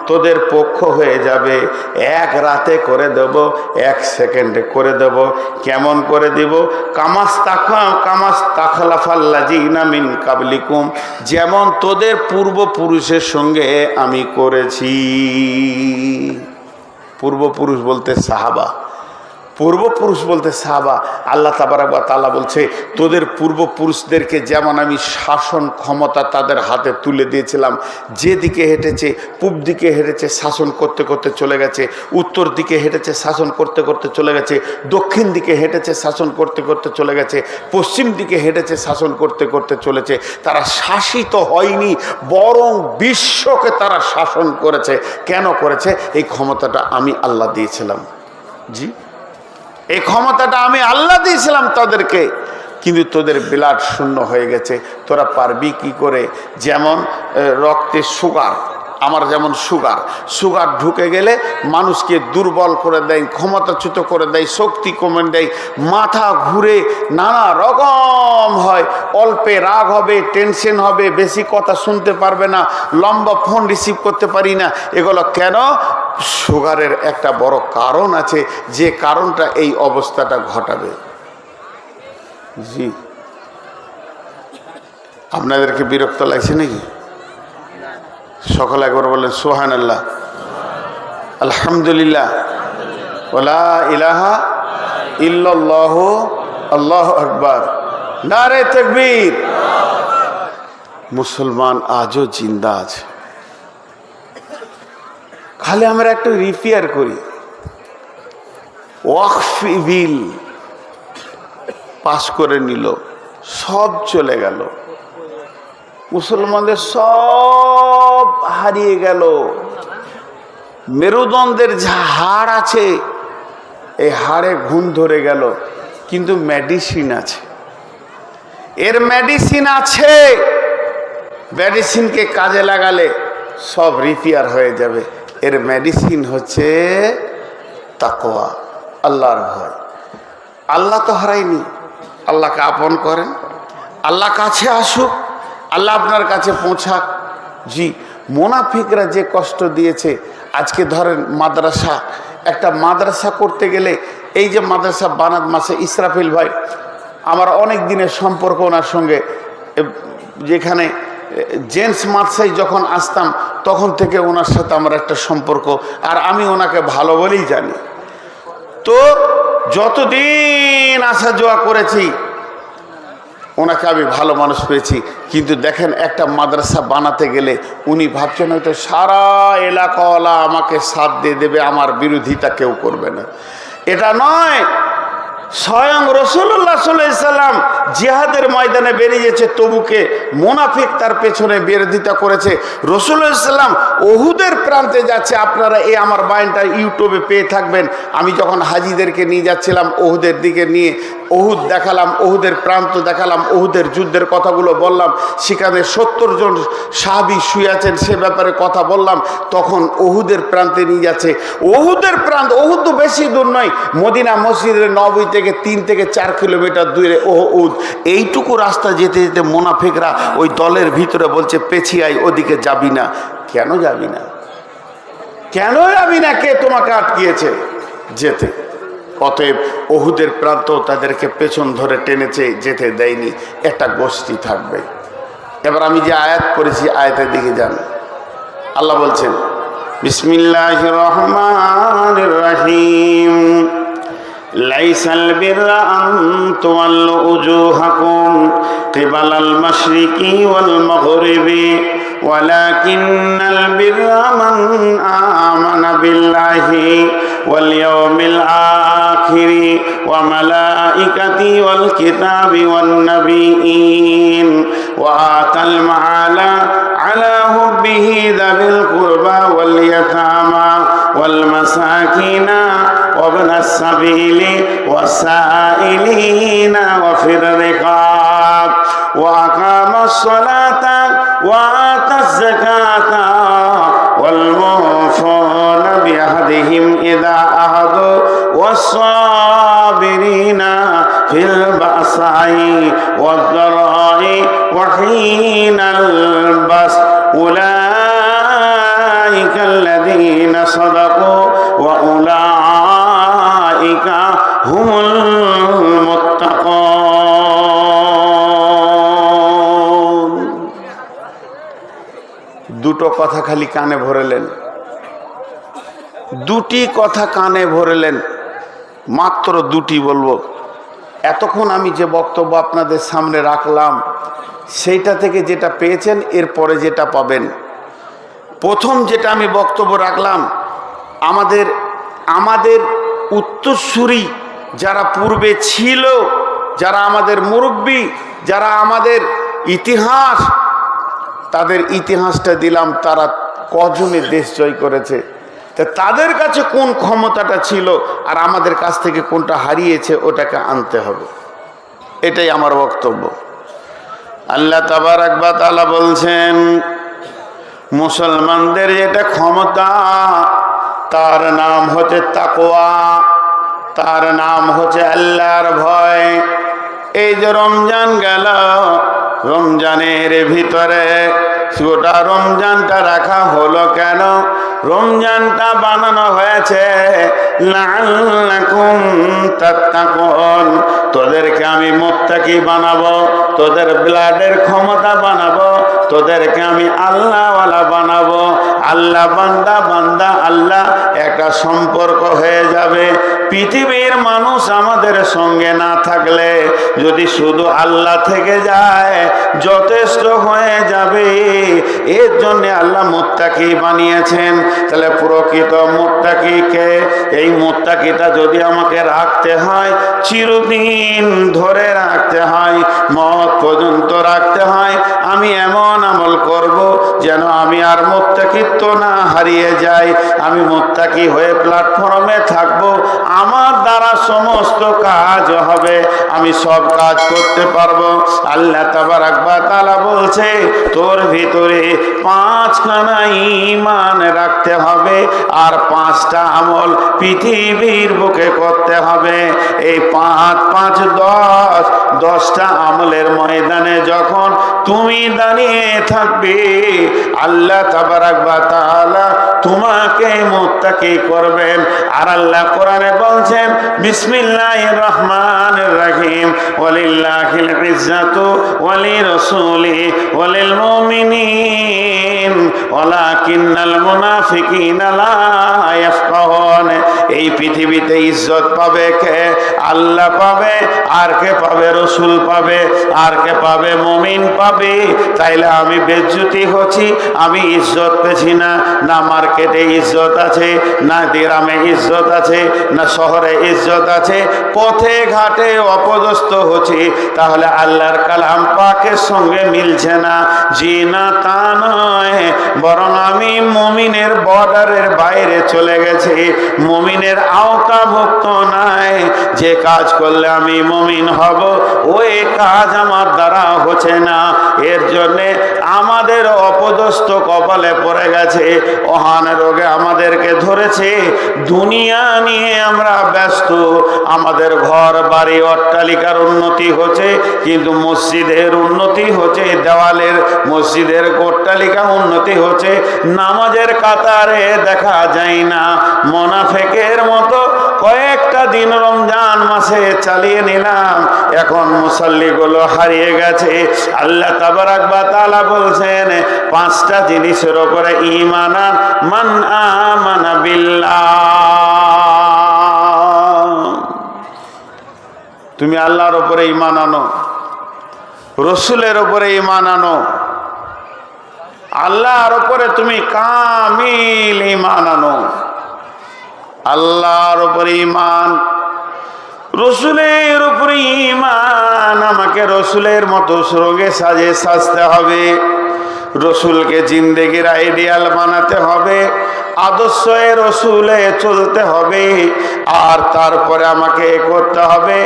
Speaker 1: তোদের পক্ষ হয়ে যাবে। এক রাতে করে দেব, এক সেকেন্ডে করে দেব। কেমন করে দিব? কামাস্তাখলাফাল্লাযীনা মিন ক্বাবলিকুম, যেমন তোদের পূর্বপুরুষের সঙ্গে আমি করেছি। পূর্বপুরুষ বলতে সাহাবা, পূর্বপুরুষ বলতে সাহাবা। আল্লাহ তাবারাক ওয়া তাআলা বলছে, তোদের পূর্বপুরুষদেরকে যেমন আমি শাসন ক্ষমতা তাদের হাতে তুলে দিয়েছিলাম, যেদিকে হেঁটেছে, পূব দিকে হেঁটেছে, শাসন করতে করতে চলে গেছে, উত্তর দিকে হেঁটেছে, শাসন করতে করতে চলে গেছে, দক্ষিণ দিকে হেঁটেছে, শাসন করতে করতে চলে গেছে, পশ্চিম দিকে হেঁটেছে, শাসন করতে করতে চলেছে। তারা শাসিত হয়নি, বরং বিশ্বকে তারা শাসন করেছে। কেন করেছে? এই ক্ষমতাটা আমি আল্লাহ দিয়েছিলাম। জি, এই ক্ষমতাটা আমি আল্লাহ দিয়েছিলাম তাদেরকে। কিন্তু তোদের ব্লাড শূন্য হয়ে গেছে, তোরা পারবি কি করে? যেমন রক্তে সুগার, আমার যেমন সুগার ঢুকে গেলে মানুষকে দুর্বল করে দেয়, ক্ষমতাচ্যুত করে দেয়, শক্তি কমে দেয়, মাথা ঘুরে নানা রকম হয়, অল্পে রাগ হবে, টেনশন হবে, বেশি কথা শুনতে পারবে না, লম্বা ফোন রিসিভ করতে পারি না। এগুলো কেন? সুগারের একটা বড় কারণ আছে, যে কারণটা এই অবস্থাটা ঘটাবে। জি, আপনাদেরকে বিরক্ত লাগছে নাকি? সকলে একবার বলেন সুবহানাল্লাহ, আলহামদুলিল্লাহ, ওয়া ইলাহা ইল্লাল্লাহ, আল্লাহু আকবার, নারে তাকবীর। মুসলমান আজও জিন্দা আছে। খালি আমরা একটু রিপেয়ার করি। ওয়াকফ বিল পাস করে নিল, সব চলে গেল, মুসলমানদের সব হারিয়ে গেল। মেরুদণ্ডের যা হাড় আছে, এই হাড়ে ঘুণ ধরে গেল, কিন্তু মেডিসিন আছে। এর মেডিসিন আছে, মেডিসিনকে কাজে লাগালে সব রিপেয়ার হয়ে যাবে। এর মেডিসিন হচ্ছে তাকওয়া, আল্লাহর ভয়। আল্লাহ তো হারায়নি, আল্লাহকে আপন করেন, আল্লাহ কাছে আসুক, আল্লাহ আপনার কাছে পৌঁছাক। জি, মুনাফিকরা যে কষ্ট দিয়েছে, আজকে ধরেন মাদ্রাসা, একটা মাদ্রাসা করতে গেলে, এই যে মাদ্রাসা বানাত মাসে ইসরাফিল ভাই, আমার অনেক দিনের সম্পর্ক ওনার সঙ্গে, যেখানে জেন্টস মাদ্রাসায় যখন আসতাম তখন থেকে ওনার সাথে আমার একটা সম্পর্ক, আর আমি ওনাকে ভালো বলেই জানি। তো যতদিন আসা যাওয়া করেছি ওনাকে আমি ভালো মানুষ পেয়েছি। কিন্তু দেখেন, একটা মাদ্রাসা বানাতে গেলে উনি ভাবছেন হয়তো সারা এলাকাওয়ালা আমাকে সাথ দিয়ে দেবে, আমার বিরোধিতা কেউ করবে না। এটা নয়, স্বয়ং রাসূলুল্লাহ সাল্লাল্লাহু আলাইহি সাল্লাম জিহাদের ময়দানে বেরিয়েছে তবুকে, মুনাফিক তার পেছনে বিরোধিতা করেছে। রাসূলুল্লাহ সাল্লাল্লাহু আলাইহি সাল্লাম উহুদের প্রান্তে যাচ্ছে, আপনারা এই আমার বাইনটা ইউটিউবে পেয়ে থাকবেন। আমি যখন হাজিদেরকে নিয়ে যাচ্ছিলাম উহুদের দিকে নিয়ে, উহুদ দেখালাম, উহুদের প্রান্ত দেখালাম, উহুদের যুদ্ধের কথাগুলো বললাম, সেখানে 70 জন সাহাবী শুয়ে আছেন সে ব্যাপারে কথা বললাম। তখন উহুদের প্রান্তে নিয়ে যাচ্ছে, উহুদের প্রান্ত, উহুদ তো বেশি দূর নয়, মদিনা মসজিদের নববী থেকে 3 থেকে 4 কিলোমিটার দূরে উহুদ। এইটুকু রাস্তা যেতে যেতে মুনাফিকরা ওই দলের ভিতরে বলছে, পেছিয়ে আয়, ওদিকে যাবি না। কেন যাবি না? কেন যাবি না? কে তোমাকে আটকিয়েছে যেতে? অতএব উহুদের প্রান্ত তাদেরকে পেছন ধরে টেনেছে, যেতে দেয়নি। একটা গোষ্ঠী থাকবে। এবার আমি যে আয়াত পড়েছি, আয়াতের দিকে যান। আল্লাহ বলছেন, বিসমিল্লাহির রহমানির রহিম, লাইসাল বিররা আন তুওয়াল্লু উজুহাকুম কিবালাল মাশরিকি ওয়াল মাগরিবি ওয়ালাকিন্নাল বিররা মান আমানা বিল্লাহি ওয়াল ইয়াউমিল আখিরি ওয়া মালাইকাতি ওয়াল কিতাবি ওয়ান নাবিয়্যিন ওয়া আতাল মাআলা আলা হুব্বিহি যাবিল কুরবা ওয়াল ইয়াতামা ওয়াল মাসাকিনা وابن السبيل والسائلين وفي الرقاب وأقام الصلاة وآتى الزكاة والموفون بعهدهم إذا عاهدوا والصابرين في البأساء والضراء وحين البأس أولئك الذين صدقوا وأولئك هم المتقون। দুটো কথা খালি কানে ভরেলেন, দুটি কথা কানে ভরেলেন, মাত্র দুটি বলবো। এতক্ষণ আমি যে বক্তব্য আপনাদের সামনে রাখলাম সেইটা থেকে যেটা পেয়েছেন, এরপরে যেটা পাবেন। প্রথম যেটা আমি বক্তব্য রাখলাম, আমাদের উত্তরসূরি যারা পূর্বে ছিল, যারা আমাদের মুরব্বী, যারা আমাদের ইতিহাস, তাদের ইতিহাসটা দিলাম, তারা কজনে দেশ জয় করেছে, তা তাদের কাছে কোন ক্ষমতাটা ছিল আর আমাদের কাছ থেকে কোনটা হারিয়েছে, ওটাকে আনতে হবে। এটাই আমার বক্তব্য। আল্লাহ তাবারাক ওয়া তাআলা বলছেন, মুসলমানদের যেটা ক্ষমতা তার নাম হচ্ছে তাকওয়া, তার নাম হচ্ছে আল্লাহর ভয়। এই যে রমজান গেল, রমজানের ভিতরে গোটা রমজানটা রাখা হলো কেন? রমজানটা বানানো হয়েছে লাআল্লাকুম তাত্তাকুন, তোদেরকে আমি মুত্তাকি বানাবো, তোদের ব্লাডের ক্ষমতা বানাবো, তোদেরকে আমি আল্লাহওয়ালা বানাবো। আল্লাহ বান্দা, বান্দা আল্লাহ একটা সম্পর্ক হয়ে যাবে। পৃথিবীর মানুষ আমাদের সঙ্গে না থাকলে যদি শুধু আল্লাহ থেকে যায় যথেষ্ট হয়ে যাবে। এর জন্য আল্লাহ মুত্তাকি বানিয়েছেন। তাহলে প্রকৃত মুত্তাকিকে, এই মুত্তাকিটা যদি আমাকে রাখতে হয়, চিরদিন ধরে রাখতে হয়, মওত পর্যন্ত রাখতে হয়, আমি এমন আমল করব যেন আমি আর মুত্তাকিত্ব না হারিয়ে যাই। আমি মুত্তাকি হয়ে প্ল্যাটফর্মে থাকবো, আমার দ্বারা সমস্ত কাজ হবে, আমি সব কাজ করতে পারবো। আল্লাহ তাবারাক ওয়া তাআলা বলছে তোর ভিতরে 5খানা ঈমান রাখতে হবে আর 5টা আমল পৃথিবীর বুকে করতে হবে। এই 5 5 10 10টা আমলের ময়দানে যখন তুমি দাঁড়িয়ে থাকবে, আল্লাহ তাবারাক ওয়া তাআলা তোমাকে মুত্তাকি করবেন। আর আল্লাহ কোরআনে বলছেন বিসমিল্লাহির রহমানির রহিম ওয়ালিল্লাহিল ইজ্জাতু ওয়ালিরাসূলিহি ওয়ালিল মুমিনিন ওয়ালাকিন্নাল মুনাফিকিনা লা ইয়াফকাহুন। এই পৃথিবীতে ইজ্জত পাবে কে? আল্লাহ পাবে। আর কে পাবে? রসুল পাবে। আর কে পাবে? মুমিন পাবে। তাইলে আমি বেজ্জতি হচ্ছি, আমি ইজ্জত পেছি না। না মার্কেটে ইজ্জত আছে, না গ্রামে ইজ্জত আছে, না শহরে ইজ্জত আছে, পথে ঘাটে অপদস্থ হচ্ছি। তাহলে আল্লাহর কালাম পাকের সঙ্গে মিলছে না। জি না, তা নয়, বরং আমি মুমিনের বর্ডারের বাইরে চলে গেছি, মুমিনের আওতাভুক্ত নাই। যে কাজ করলে আমি মুমিন হব ওই কাজ আমার দ্বারা হচ্ছে না। এর জন্যে আমাদের অপদস্থ কপালে পড়ে গেছে, অহান রোগে আমাদেরকে ধরেছে। দুনিয়া নিয়ে আমরা ব্যস্ত, আমাদের ঘর বাড়ি অট্টালিকার উন্নতি হচ্ছে, কিন্তু মসজিদের উন্নতি হচ্ছে, দেওয়ালের মসজিদের অট্টালিকা উন্নতি হচ্ছে, নামাজের কাতারে দেখা যায় না। মুনাফিকের মতো কয়েকটা দিন রমজান মাসে চালিয়ে নিলাম, এখন মুসাল্লিগুলো হারিয়ে গেছে। আল্লাহ তাবারাক ওয়া তাআলা বলছেন 5টা জিনিসের উপরে ঈমান, মান আমানা বিল্লাহ। তুমি আল্লাহর উপরে ঈমান আনো, রসুলের উপরে ঈমান আনো, আল্লাহর উপরে তুমি কামিল ঈমান আনো। আল্লাহর উপরে ঈমান, রসুলের উপরে ঈমান। আমাকে রসুলের মতো রোগে সাজে সাজতে হবে, রসুলকে জিন্দেগির আইডিয়াল বানাতে হবে, আদর্শে রসুলে চলতে হবে। আর তারপরে আমাকে করতে হবে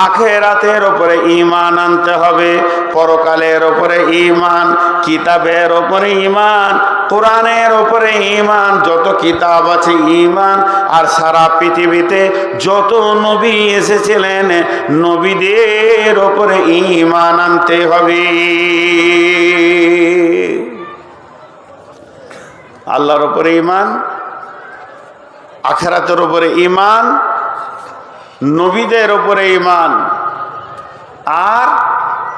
Speaker 1: আখিরাতের উপরে ঈমান আনতে হবে, পরকালের উপরে ঈমান, কিতাবের উপরে ঈমান, কোরআনের উপরে ঈমান, যত কিতাব আছে ঈমান। আর সারা পৃথিবীতে যত নবী এসেছিলেন নবীদের উপরে ঈমান আনতে হবে। আল্লাহর উপরে ঈমান, আখিরাতের উপরে ঈমান, নবীদের উপরে ঈমান, আর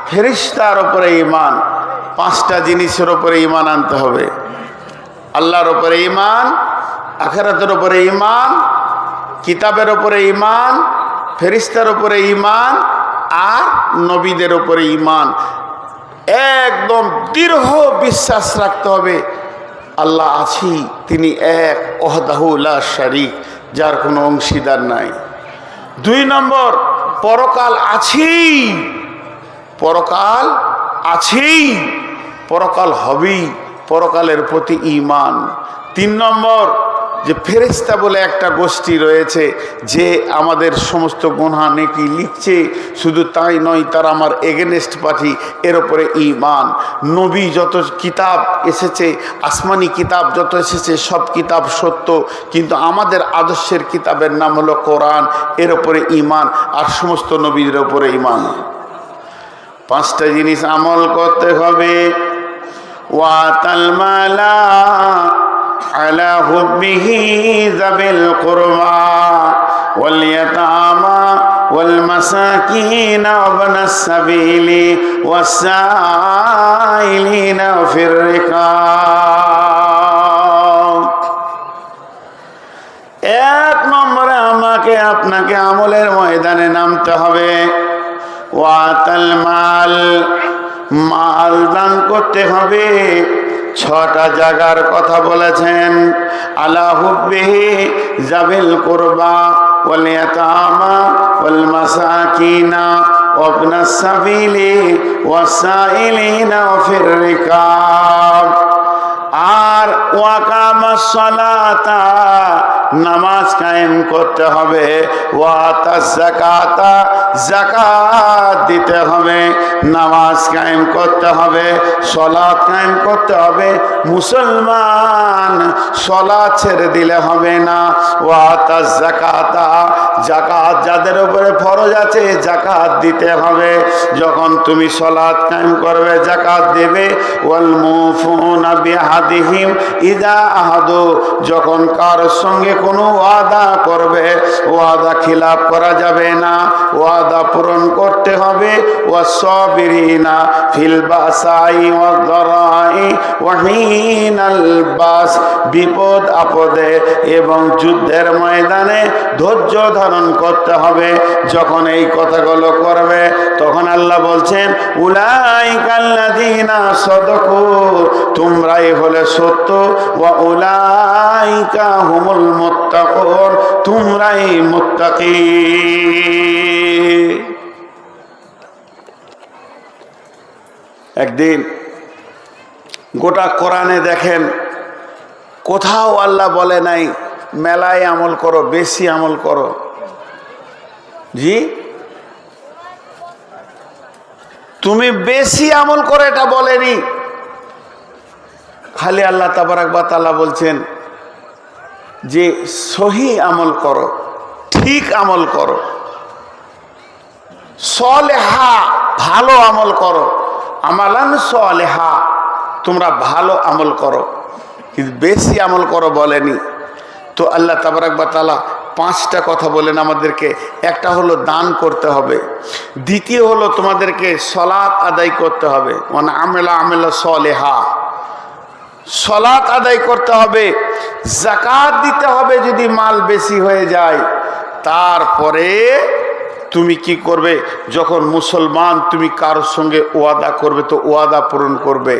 Speaker 1: ফেরেশতার উপরে ঈমান। 5টা জিনিসের উপরে ঈমান আনতে হবে। আল্লাহর উপরে ঈমান, আখিরাতের উপরে ঈমান, কিতাবের উপরে ঈমান, ফেরেশতার উপরে ঈমান, আর নবীদের উপরে ঈমান। একদম দৃঢ় বিশ্বাস রাখতে হবে আল্লাহ আছি, তিনি এক, ওয়াহদাহু লা শারীক, যার কোনো অংশীদার নাই। 2 নম্বর, পরকাল আছেই, পরকাল আছেই, পরকাল হবেই, পরকালের প্রতি ঈমান। 3 নম্বর, যে ফেরেশতা বলে একটা গোষ্ঠী রয়েছে যে আমাদের সমস্ত গুনাহ নেকি লিখছে, শুধু তাই নয়, তারা আমার এগেনস্ট পার্টি, এর উপরে ঈমান। নবী যত কিতাব এসেছে, আসমানি কিতাব যত এসেছে, সব কিতাব সত্য, কিন্তু আমাদের আদর্শের কিতাবের নাম হলো কোরআন, এর উপরে ঈমান। আর সমস্ত নবীদের উপরে ঈমান। 5টা জিনিস আমল করতে হবে। ওয়াতাল মালা আলা হুব্বিহি যাবিল কুরবা ওয়াল ইয়াতামা ওয়াল মাসাকিন ওয়াবনাস সাবিলি ওয়াসাইলিনা ফির রিকাব। 1 নম্বরে আমাকে আপনাকে আমলের ময়দানে নামতে হবে। ওয়াতাল মাল, মাল দান করতে হবে। 6টা জায়গার কথা বলেছেন। আলা হুব্বিহি যাবিল কুরবা ওয়াল ইয়াতামা ওয়াল মাসাকিনা ওয়াবনাস সাবিলি ওয়াসাইলিনা ফির রিকাব। আর ওয়াকামাস সালাতা, নামাজ কায়েম করতে হবে, ওয়াতাজ যাকাতা যাকাত দিতে হবে, নামাজ কায়েম করতে হবে, সালাত কায়েম করতে হবে। মুসলমান সালাত ছেড়ে দিলে হবে না। ওয়াতাজ যাকাতা যাকাত যাদের উপরে ফরজ আছে যাকাত দিতে হবে। যখন তুমি সালাত কায়েম করবে যাকাত দেবে। ওয়াল মুফুনা বিআহদিহিম ইযা আহাদু যখন কারোর সঙ্গে কোনো ওয়াদা করবে ওয়াদা খিলাফ করা যাবে না, ওয়াদা পূরণ করতে হবে। ওয়াসসাবিরিনা ফিল বাসাই ওয়াদ-দারাই ওয়া হিনাল বাস বিপদ আপদে এবং যুদ্ধের ময়দানে ধৈর্য ধারণ করতে হবে। যখন এই কথাগুলো করবে তখন আল্লাহ বলছেন উলাইকাল্লাযীনা সাদাকু তোমরাই হলে সত্য, ওয়া উলাইকা হুমুল মুত্তাকুন তোমরাই মুত্তাকি। একদিন গোটা কোরআনে দেখেন কোথাও আল্লাহ বলে নাই মেলায় আমল করো, বেশি আমল করো। জি, তুমি বেশি আমল করো এটা বলেনি। খালি আল্লাহ তাবারাক ওয়া তাআলা বলছেন যে সহি আমল করো, ঠিক আমল করো, সলেহা ভালো আমল করো, আমালান সলেহা তোমরা ভালো আমল করো, কিন্তু বেশি আমল করো বলেনি। তো আল্লাহ তাবারাক ওয়া তাআলা পাঁচটা কথা বলেন আমাদেরকে। একটা হলো দান করতে হবে, দ্বিতীয় হলো তোমাদেরকে সালাত আদায় করতে হবে, মানে আমেলা সলেহা, সালাত আদায় করতে হবে, যাকাত দিতে হবে যদি মাল বেশি হয়ে যায়। তারপরে তুমি কি করবে, যখন মুসলমান তুমি কারোর সঙ্গে ওয়াদা করবে তো ওয়াদা পূরণ করবে।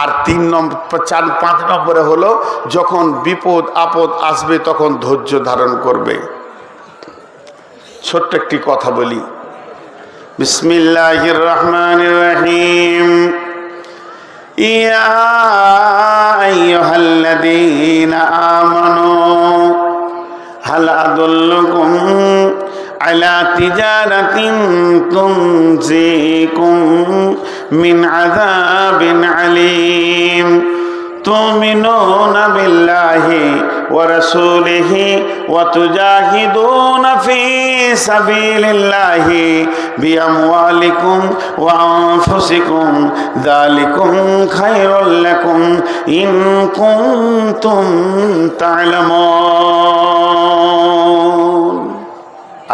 Speaker 1: আর 5 নম্বরে হলো যখন বিপদ আপদ আসবে তখন ধৈর্য ধারণ করবে। ছোট্ট একটি কথা বলি, বিসমিল্লাহির রহমানির রহিম। ইয়া আইয়ুহাল্লাযীনা আমানু হাল আদুল্লুকুম আলা তিজারাতিন তুনজিকুম মিন আযাবিন আলীম তুমিনুনা বিল্লাহি ওয়া রাসূলিহি ওয়া তুজাহিদুনা ফি সাবিলিল্লাহি বিআমওয়ালিকুম ওয়া আনফুসিকুম যালিকুম খায়রুল লাকুম ইন কুনতুম তা'লামুন।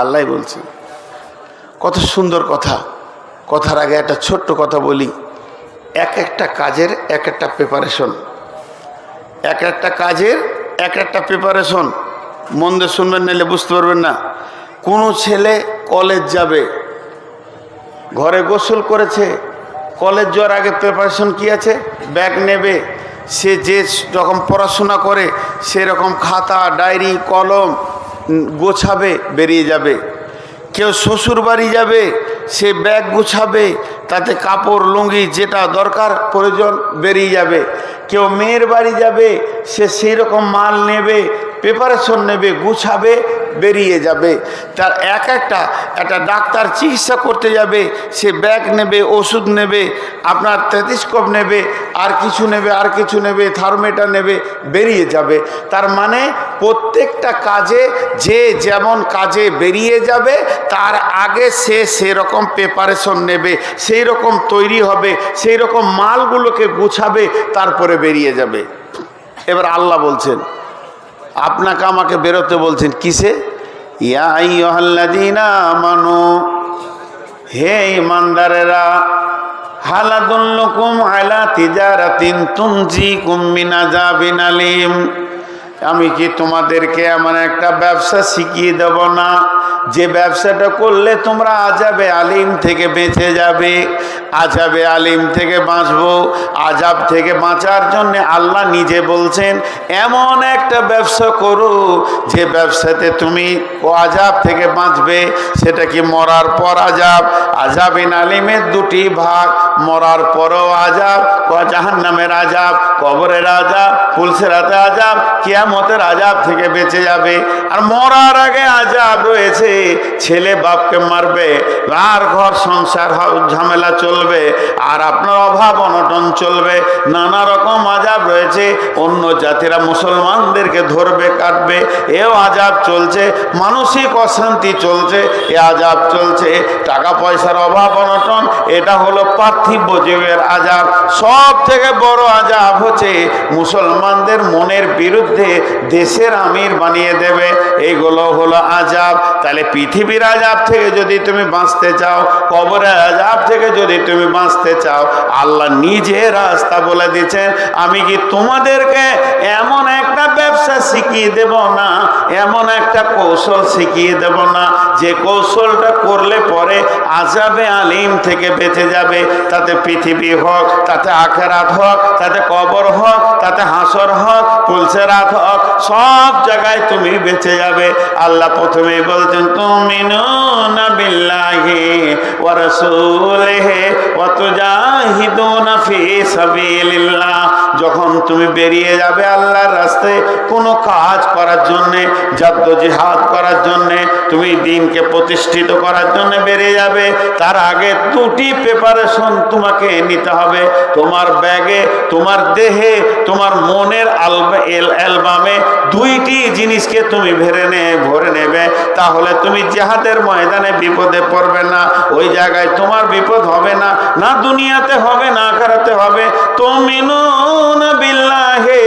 Speaker 1: আল্লাহ বলছেন, কত সুন্দর কথা। কথার আগে একটা ছোট্ট কথা বলি, এক একটা কাজের এক একটা প্রিপারেশন, এক একটা কাজের এক একটা প্রিপারেশন। মন দিয়ে শুনবেন, নাহলে বুঝতে পারবেন না। কোনো ছেলে কলেজ যাবে, ঘরে গোসল করেছে, কলেজ যাওয়ার আগে প্রিপারেশন কি আছে, ব্যাগ নেবে, সে যে রকম পড়াশোনা করে সেরকম খাতা ডায়েরি কলম গোছাবে, বেরিয়ে যাবে। কেউ শ্বশুর বাড়ি যাবে, সে ব্যাগ গুছাবে, তাতে কাপড় লুঙ্গি যেটা দরকার প্রয়োজন বেরিয়ে যাবে। কেউ মেয়ের বাড়ি যাবে, সে সেই রকম মাল নেবে, প্রিপারেশন নেবে, গুছাবে, বেরিয়ে যাবে। তার একটা ডাক্তার চিকিৎসা করতে যাবে, সে ব্যাগ নেবে, ওষুধ নেবে, আপনার টেলিস্কোপ নেবে, আর কিছু নেবে, থার্মোমিটার নেবে, বেরিয়ে যাবে। তার মানে প্রত্যেকটা কাজে যে যেমন কাজে বেরিয়ে যাবে তার আগে সে সেরকম প্রিপারেশন নেবে, সেই রকম তৈরি হবে, সেই রকম মালগুলোকে গুছাবে, তারপরে বেরিয়ে যাবে। এবার আল্লাহ বলছেন, আপনাকে আমাকে বেরোতে বলছেন কিসে? ইয়া আইয়ুহাল্লাযীনা আমানু, হে ঈমানদারেরা, হাল আদুল্লুকুম আলা তিজারাতিন তুনজিকুম মিন আযাবিন আলীম, আমি কি তোমাদেরকে এমন একটা ব্যবসা শিখিয়ে দেব না যে ব্যবসাটা করলে তোমরা আযাবে আলিম থেকে বেঁচে যাবে। আযাবে আলিম থেকে বাঁচবো, আযাব থেকে বাঁচার জন্য আল্লাহ নিজে বলছেন এমন একটা ব্যবসা করো যে ব্যবসাতে তুমি আযাব থেকে বাঁচবে। সেটা কি মরার পর আযাব। আযাবিন আলিমের দুটি ভাগ, মরার পরও আযাব, জাহান্নামের আযাব, কবরের আযাব, পুলসিরাতে আযাব, কিয়ামতের আযাব থেকে বেঁচে যাবে। আর মরার আগে আযাব রয়েছে, ছেলে বাপকে মারবে, আর ঘর সংসার ঝামেলা চলবে, আর আপনার অভাব অনটন চলবে, নানা রকম আযাব রয়েছে। অন্য জাতিরা মুসলমানদেরকে ধরবে, কাটবে, এও আযাব চলছে। মানসিক অশান্তি চলছে, এ আযাব চলছে। টাকা পয়সার অভাব অনটন, এটা হলো পার্থিব জীবের আযাব। সব থেকে বড় আযাব হচ্ছে মুসলমানদের মনের বিরুদ্ধে দেশের আমির বানিয়ে দেবে, এইগুলো হলো আযাব। তাহলে পৃথিবীর আযাব থেকে যদি তুমি বাঁচতে চাও, কবরের আযাব থেকে যদি তুমি বাঁচতে চাও, আল্লাহ নিজে রাস্তা বলে দিচ্ছেন। আমি কি তোমাদেরকে এমন একটা ব্যবসা শিখিয়ে দেব না, এমন একটা কৌশল শিখিয়ে দেব না যে কৌশলটা করলে পরে আযাবে আলিম থেকে বেঁচে যাবে। তাতে পৃথিবী হোক, তাতে আখিরাত হোক, তাতে কবর হোক, তাতে হাসর হোক, পুলসিরাত হোক, সব জায়গায় তুমি বেঁচে যাবে। আল্লাহ প্রথমেই বলছেন তুমিনুনা বিল্লাহি ওয়া রাসূলিহি ওয়া তুজাহিদুনা ফি সাবিলিল্লাহ। যখন তুমি বেরিয়ে যাবে আল্লাহর রাস্তায় কোনো কাজ করার জন্যে, জাদ্দোজিহাদ করার জন্যে, তুমি দিনকে প্রতিষ্ঠিত করার জন্য বেরিয়ে যাবে, তার আগে দুটি প্রিপারেশন তোমাকে নিতে হবে। তোমার ব্যাগে, তোমার দেহে, তোমার মনের অ্যালবামে দুইটি জিনিসকে তুমি ভরে নেবে। তাহলে তুমি জিহাদের ময়দানে বিপদে পড়বে না। ওই জায়গায় তোমার বিপদ হবে না, না দুনিয়াতে হবে না আখিরাতে হবে। তুমিনুনা বিল্লাহি,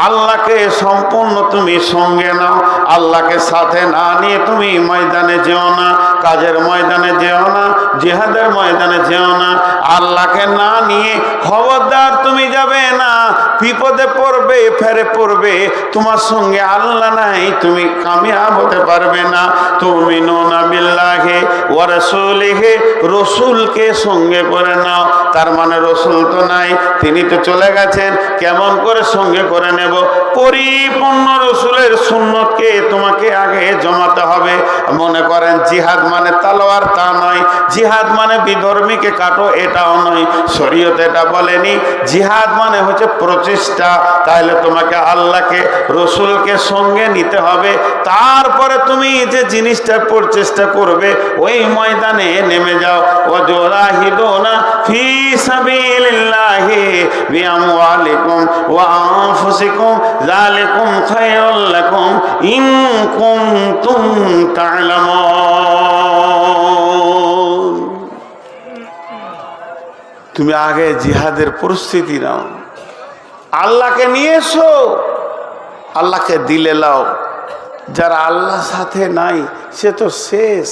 Speaker 1: আল্লাহকে সম্পূর্ণ তুমি সঙ্গে নাও। আল্লাহকে সাথে না নিয়ে তুমি ময়দানে যেও না, কাজের ময়দানে যেও না, জিহাদের ময়দানে যেও না। আল্লাহকে না নিয়ে খবরদার তুমি যাবে না, বিপদে পড়বে, ফেরে পড়বে। তোমার সঙ্গে আল্লাহ নাই, তুমি কামিয়াব হতে পারবে না। তুমিনুনা বিল্লাহি ওয়া রাসূলিহি, রসুলকে সঙ্গে করে নাও। তার মানে রসুল তো নাই, তিনি তো চলে গেছেন, কেমন করে সঙ্গে করে নেব? পরিপূর্ণ রসুলের সুন্নতকে তোমাকে আগে জমাতে হবে। মনে করেন জিহাদ মানে তালোয়ার, তা নয়। জিহাদ মানে বিধর্মীকে কাটো, এটাও নয়। শরীয়ত এটা বলেনি। জিহাদ মানে হচ্ছে প্রচেষ্টা। তাহলে তোমাকে আল্লাহকে, রসুলকে সঙ্গে নিতে হবে। তারপরে তুমি যে জিনিসটা প্রচেষ্টা করবে, ওই ময়দানে নেমে যাও। ওয়াজাহিদুনা ফি সাবিলিল্লাহি বিআমওয়ালিকুম ওয়া আনফুসিকুম যালিকুম খায়রুল লাকুম ইন কুনতুম তা'লামুন। তুমি আগে জিহাদের প্রস্তুতি নাও, আল্লাহকে নিয়ে এসো, আল্লাহকে দিলে লাও। যারা আল্লাহর সাথে নাই সে তো শেষ,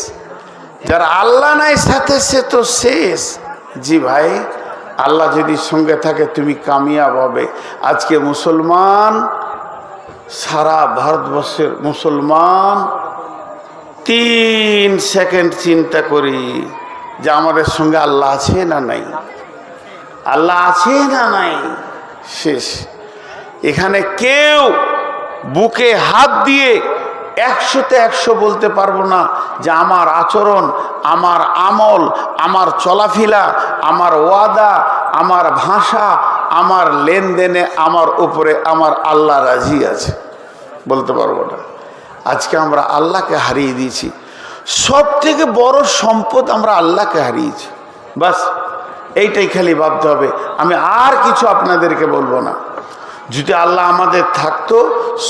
Speaker 1: যারা আল্লাহ নাই সাথে সে তো শেষ। জি ভাই, আল্লাহ যদি সঙ্গে থাকে তুমি কামিয়াব হবে। আজকে মুসলমান, সারা ভারতবর্ষের মুসলমান 3 সেকেন্ড চিন্তা করি যে আমাদের সঙ্গে আল্লাহ আছে না নাই, আল্লাহ আছে না নাই, শেষ। এখানে কেউ বুকে হাত দিয়ে 100তে 100 বলতে পারবো না যে আমার আচরণ, আমার আমল, আমার চলাফেরা, আমার ওয়াদা, আমার ভাষা, আমার লেনদেনে আমার উপরে আমার আল্লাহ রাজি আছে, বলতে পারবো না। আজকে আমরা আল্লাহকে হারিয়ে দিয়েছি। সব থেকে বড় সম্পদ আমরা আল্লাহকে হারিয়েছি। বাস এইটাই খালি ভাবতে হবে। আমি আর কিছু আপনাদেরকে বলবো না। যদি আল্লাহ আমাদের থাকতো,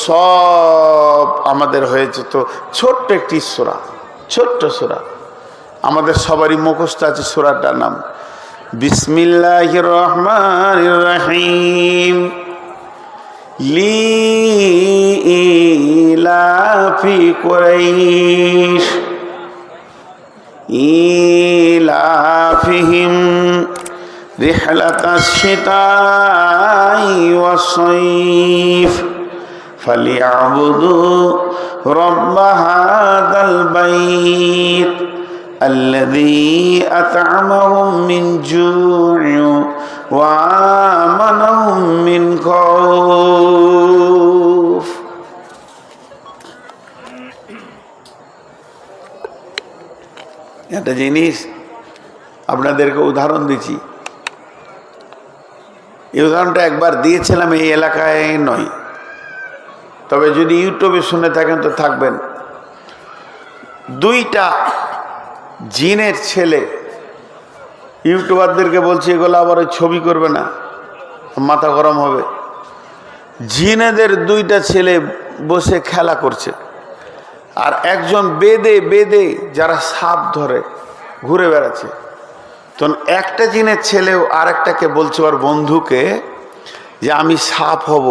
Speaker 1: সব আমাদের হয়ে যেত। ছোট্ট একটি সূরা, ছোট্ট সূরা, আমাদের সবারই মুখস্থ আছে। সূরাটার নাম বিসমিল্লাহির রহমানির রহিম। লিইলাফি কুরাইশ ইলাফিহিম رحلة الشتاء والصيف فليعبدوا رب هذا البيت الذي أطعمهم من جوع وآمنهم من خوف. একটা জিনিস আপনাদেরকে উদাহরণ দিচ্ছি। এই উদাহরণটা একবার দিয়েছিলাম, এই এলাকায় নয়, তবে যদি ইউটিউবে শুনে থাকেন তো থাকবেন। দুইটা জিনের ছেলে, ইউটিউবারদেরকে বলছি এগুলো আবার ওই ছবি করবে না, মাথা গরম হবে। জিনেদের দুইটা ছেলে বসে খেলা করছে, আর একজন বেদে বেদে যারা সাপ ধরে ঘুরে বেড়াচ্ছে। তখন একটা জিনের ছেলেও আরেকটাকে বলছে, ওর বন্ধুকে, যে আমি সাপ হব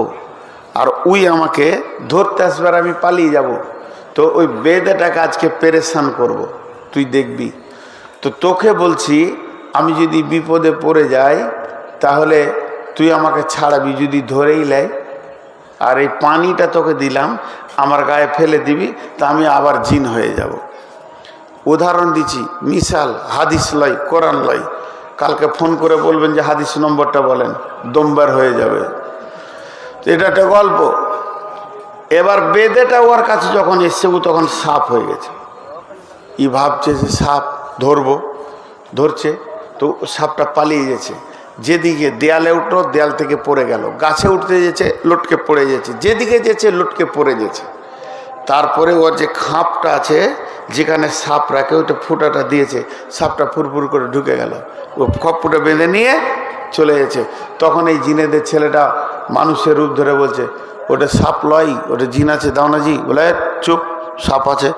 Speaker 1: আর ওই আমাকে ধরতে আসবে আর আমি পালিয়ে যাব। তো ওই বেদেটাকে আজকে পেরেশান করব, তুই দেখবি। তো তোকে বলছি আমি যদি বিপদে পড়ে যাই তাহলে তুই আমাকে ছাড়াবি, যদি ধরেই লাই, আর এই পানিটা তোকে দিলাম আমার গায়ে ফেলে দিবি, তা আমি আবার জিন হয়ে যাব। উদাহরণ দিচ্ছি, মিসাল, হাদিস লয়, কোরআন লয়। কালকে ফোন করে বলবেন যে হাদিস নম্বরটা বলেন, দমবার হয়ে যাবে। এটা একটা গল্প। এবার বেদেটা ওর কাছে যখন এসছে, ও তখন সাপ হয়ে গেছে। ই ভাবছে যে সাপ ধরবো, ধরছে, তো সাপটা পালিয়ে গেছে। যেদিকে দেয়ালে উঠলো, দেয়াল থেকে পড়ে গেল, গাছে উঠতে যেছে, লটকে পড়ে যেছে, যেদিকে যেছে লটকে পড়ে যেছে। তারপরে ওর যে খাপটা আছে যেখানে সাপ রাখে, ওটা ফুটাটা দিয়েছে, সাপটা ফুরফুর করে ঢুকে গেল, ও খপ্পুটা বেঁধে নিয়ে চলে গেছে। তখন এই জিনেদের ছেলেটা মানুষের রূপ ধরে বলছে, ওটা সাপ লয়, ওটা জিন আছে, দাও না জি। বলে চুপ, সাপ আছে,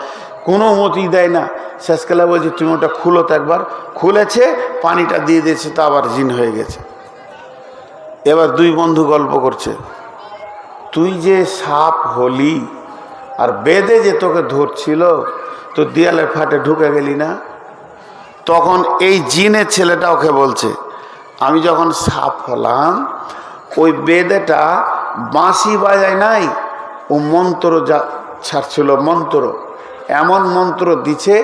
Speaker 1: কোনো মতি দেয় না। শেষকালে বলছে তুমি ওটা খুলো তো একবার। খুলেছে, পানিটা দিয়ে দিয়েছে, তা আবার জিন হয়ে গেছে। এবার দুই বন্ধু গল্প করছে, তুই যে সাপ হলি আর বেদে যে তোকে ধরছিল, তো দেয়ালের ফাটে ঢুকে গেলি না? তখন এই জিনের ছেলেটা ওকে বলছে, আমি যখন সাপ হলাম, ওই বেদেটা বাঁশি বাজায় নাই, ও মন্ত্র যা ছাড়ছিল, মন্ত্র, এমন মন্ত্র দিছে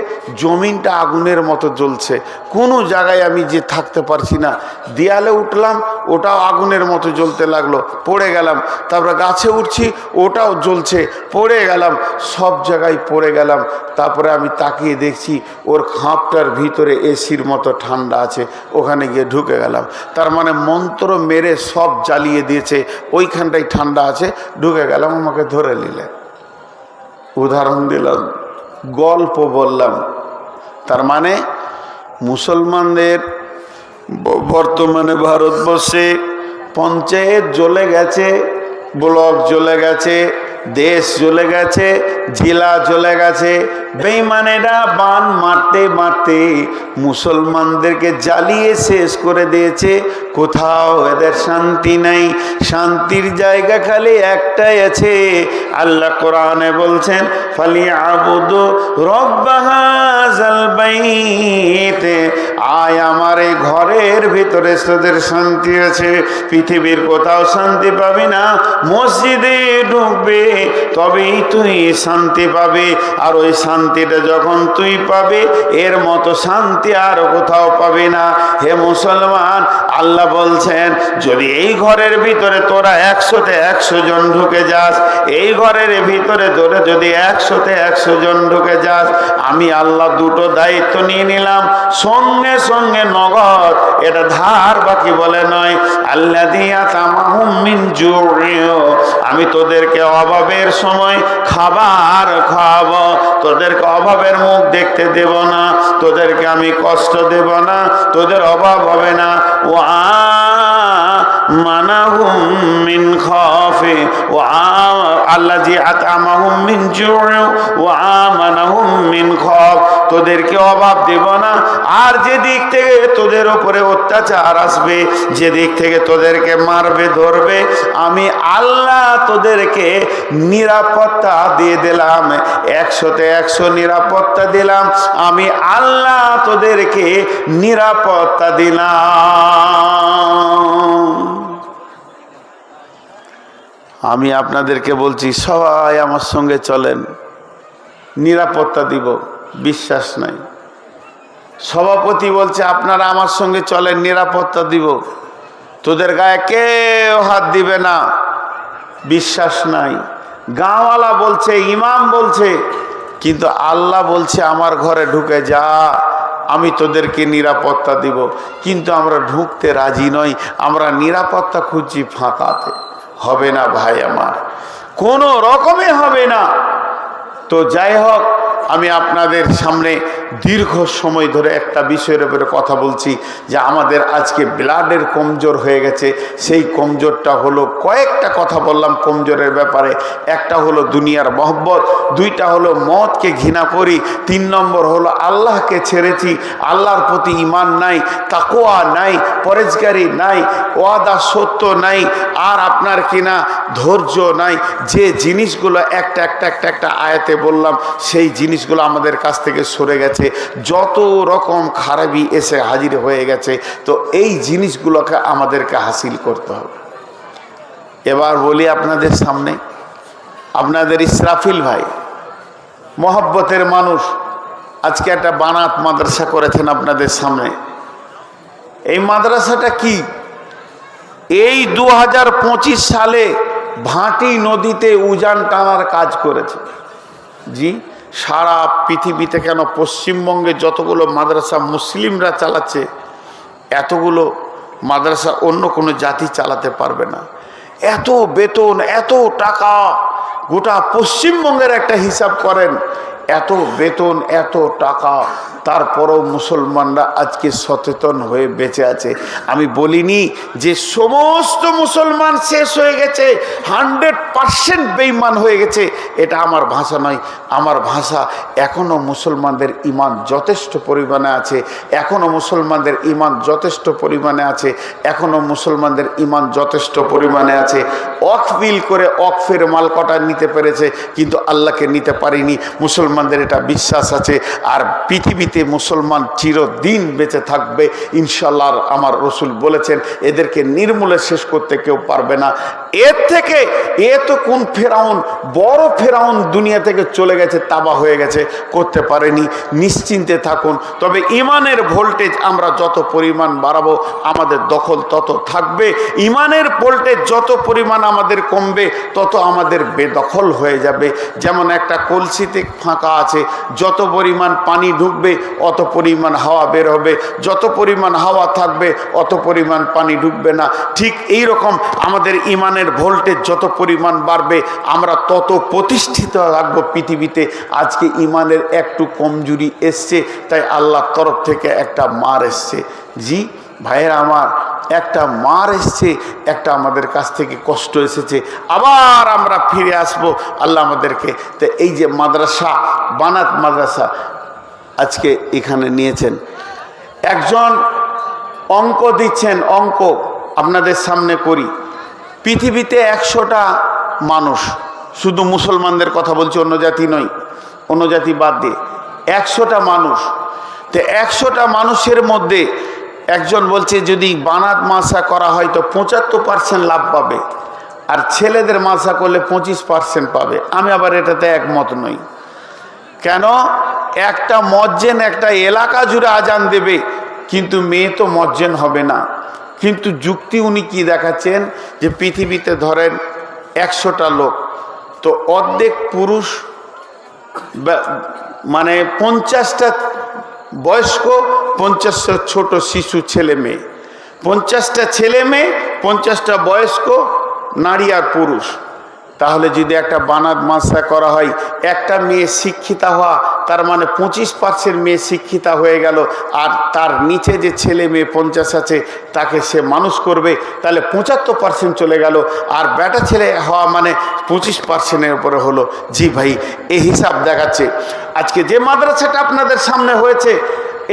Speaker 1: জমিনটা আগুনের মতো জ্বলছে, কোনো জায়গায় আমি যে থাকতে পারছি না। দেয়ালে উঠলাম, ওটাও আগুনের মতো জ্বলতে লাগলো, পড়ে গেলাম। তারপরে গাছে উঠছি, ওটাও জ্বলছে, পড়ে গেলাম, সব জায়গায় পড়ে গেলাম। তারপরে আমি তাকিয়ে দেখছি ওর খাপটার ভিতরে এসির মতো ঠান্ডা আছে, ওখানে গিয়ে ঢুকে গেলাম। তার মানে মন্ত্র মেরে সব জ্বালিয়ে দিয়েছে, ওইখানটাই ঠান্ডা আছে, ঢুকে গেলাম, আমাকে ধরে নিলে। উদাহরণ দিলাম, গল্প বললাম। তার মানে মুসলমানদের বর্তমানে ভারতবর্ষে পঞ্চায়েত জ্বলে গেছে, ব্লক জ্বলে গেছে, দেশ জ্বলে গেছে, জেলা জ্বলে গেছে। বেঈমানেরা বান মারতে মারতে মুসলমানদেরকে জ্বালিয়ে শেষ করে দিয়েছে। কোথাও এদের শান্তি নাই, শান্তির জায়গা খালি একটাই আছে। আল্লাহ কোরআনে বলছেন, ফালিয়াবুদু রব্ব হাযাল বাইত, আয় আমার এই ঘরের ভিতরে তোদের শান্তি আছে। পৃথিবীর কোথাও শান্তি পাবি না, মসজিদে ঢুকবে তবেই তুই শান্তি পাবে। আর ওই শান্তিটা যখন তুই পাবে, এর মতো শান্তি আর কোথাও পাবি না। হে মুসলমান, আল্লাহ বলছেন, যদি এই ঘরের ভিতরে তোরা 100-তে 100 জন ঢুকে যাস, এই ঘরের ভিতরে তোরা যদি 100-তে 100 জন ঢুকে যাস, আমি আল্লাহ দুটো দায়িত্ব নিয়ে নিলাম, সঙ্গে সঙ্গে নগদ, এটা ধার বাকি বলে নয়। আল্লাযী আতামাহুম মিন জু'ইন, আমি তোদেরকে অভাবের সময় খাবার খাওয়াবো, তোদেরকে অভাবের মুখ দেখতে দেব না, তোদেরকে আমি কষ্ট দেব না, তোদের অভাব হবে না। আমানাহুম মিন খাফি আল্লাযী আত'আমাহুম মিন জু'ইন ওয়া আমানাহুম মিন খাফ, তোদেরকে অভাব দেব না। আর যে দিক থেকে তোদের উপরে অত্যাচার আসবে, যে দিক থেকে তোদেরকে মারবে ধরবে, আমি আল্লাহ তোদেরকে নিরাপত্তা দিয়ে দিলাম, 100-তে 100 নিরাপত্তা দিলাম। আমি আল্লাহ তোদেরকে নিরাপত্তা দিলাম। আমি আপনাদেরকে বলছি সবাই আমার সঙ্গে চলেন, নিরাপত্তা দিব, বিশ্বাস নাই। সভাপতি বলছে আপনারা আমার সঙ্গে চলেন, নিরাপত্তা দিব, তোদের গায়ে কেউ হাত দিবে না, বিশ্বাস নাই। গাঁওয়ালা বলছে, ইমাম বলছে, কিন্তু আল্লাহ বলছে আমার ঘরে ঢুকে যা, আমি তোদেরকে নিরাপত্তা দিব। কিন্তু আমরা ঢুকতে রাজি নই, আমরা নিরাপত্তা খুঁজছি ফাঁকাতে। হবে না ভাই আমার, কোনো রকমে হবে না। তো যাই হোক, আমি আপনাদের সামনে দীর্ঘ সময় ধরে একটা বিষয়ের উপরে কথা বলছি যে আমাদের আজকে ব্লাডের কমজোর হয়ে গেছে। সেই কমজোরটা হলো, কয়েকটা কথা বললাম কমজোরের ব্যাপারে। একটা হলো দুনিয়ার মহব্বত, দুইটা হলো মতকে ঘৃণা করি, 3 নম্বর হলো আল্লাহকে ছেড়েছি, আল্লাহর প্রতি ঈমান নাই, তাকওয়া নাই, পরেজগারি নাই, ওয়াদা সত্য নাই, আর আপনার কিনা ধৈর্য নাই। যে জিনিসগুলো একটা আয়াতে বললাম, সেই জিনিসগুলো আমাদের কাছ থেকে সরে গেছে, যত রকম খারাপি এসে হাজির হয়ে গেছে। তো এই জিনিসগুলোকে আমাদেরকে হাসিল করতে হবে। এবার বলি আপনাদের সামনে, আপনাদের ইসরাফিল ভাই মহব্বতের মানুষ আজকে একটা বানাত মাদ্রাসা করেছেন আপনাদের সামনে। এই মাদ্রাসাটা কি? এই 2025 সালে ভাটি নদীতে উজান টানার কাজ করেছে। জি, সারা পৃথিবীতে কেন পশ্চিমবঙ্গে যতগুলো মাদ্রাসা মুসলিমরা চালাচ্ছে, এতগুলো মাদ্রাসা অন্য কোনো জাতি চালাতে পারবে না। এত বেতন, এত টাকা, গোটা পশ্চিমবঙ্গের একটা হিসাব করেন, এত বেতন, এত টাকা, তারপরও মুসলমানরা আজকে সচেতন হয়ে বেঁচে আছে। আমি বলিনি যে সমস্ত মুসলমান শেষ হয়ে গেছে, 100% বেঈমান হয়ে গেছে, এটা আমার ভাষা নয়। আমার ভাষা এখনও মুসলমানদের ঈমান যথেষ্ট পরিমাণে আছে, এখনও মুসলমানদের ঈমান যথেষ্ট পরিমাণে আছে, এখনও মুসলমানদের ঈমান যথেষ্ট পরিমাণে আছে। ওয়াকফিল করে ওয়াকফের মাল কটা নিতে পেরেছে, কিন্তু আল্লাহকে নিতে পারিনি। মুসলমানদের এটা বিশ্বাস আছে। আর পৃথিবীতে মুসলমান চিরদিন বেঁচে থাকবে ইনশাআল্লাহ। আমার রসুল বলেছেন এদেরকে নির্মূলে শেষ করতে কেউ পারবে না। এর থেকে তো কোন ফেরাউন, বড় ফেরাউন দুনিয়া থেকে চলে গেছে, তাবা হয়ে গেছে, করতে পারেনি। নিশ্চিন্তে থাকুন। তবে ইমানের ভোল্টেজ আমরা যত পরিমাণ বাড়াবো আমাদের দখল তত থাকবে। ইমানের ভোল্টেজ যত পরিমাণ আমাদের কমবে তত আমাদের বেদখল হয়ে যাবে। যেমন একটা কলসিতে ফাঁকা আছে, যত পরিমাণ পানি ঢুকবে অত পরিমাণ হাওয়া বের হবে, যত পরিমাণ হাওয়া থাকবে অত পরিমাণ পানি ঢুকবে না। ঠিক এই রকম আমাদের ইমানের ভোল্টেজ যত পরিমাণ বাড়বে আমরা তত প্রতিষ্ঠিত রাখবো পৃথিবীতে। আজকে ইমানের একটু কমজোরি এসছে, তাই আল্লাহর তরফ থেকে একটা মার এসছে। জি ভাইয়েরা আমার, একটা মার এসছে, একটা আমাদের কাছ থেকে কষ্ট এসেছে, আবার আমরা ফিরে আসব আল্লাহ আমাদেরকে। তো এই যে মাদ্রাসা, বানাত মাদ্রাসা আজকে এখানে নিয়েছেন, একজন অঙ্ক দিচ্ছেন, অঙ্ক আপনাদের সামনে করি। পৃথিবীতে 100টা মানুষ, শুধু মুসলমানদের কথা বলছি, অন্য জাতি নয়, অন্য জাতি বাদ দিয়ে 100টা মানুষ। তো 100টা মানুষের মধ্যে একজন বলছে যদি বানাত মাদ্রাসা করা হয় তো 75% লাভ পাবে, আর ছেলেদের মাদ্রাসা করলে 25% পাবে। আমি আবার এটাতে একমত নই। কেন? একটা মজ্জেন একটা এলাকা জুড়ে আজান দেবে, কিন্তু মেয়ে তো মজ্জেন হবে না। কিন্তু যুক্তি উনি কি দেখাচ্ছেন যে পৃথিবীতে ধরেন 100টা লোক, তো অর্ধেক পুরুষ, মানে 50টা বয়স্ক, 50টা ছোট শিশু ছেলে মেয়ে, 50টা ছেলে মেয়ে, 50টা বয়স্ক নারী আর পুরুষ। তাহলে যদি একটা বানাত মাদ্রাসা করা হয়, একটা মেয়ে শিক্ষিতা হওয়া, তার মানে 25% মেয়ে শিক্ষিতা হয়ে গেল, আর তার নিচে যে ছেলে মেয়ে 50 আছে তাকে সে মানুষ করবে, তাহলে 75% চলে গেল, আর বেটা ছেলে হওয়া মানে 25%-এর উপরে হলো। জি ভাই, এই হিসাব দেখাচ্ছে। আজকে যে মাদ্রাসাটা আপনাদের সামনে হয়েছে,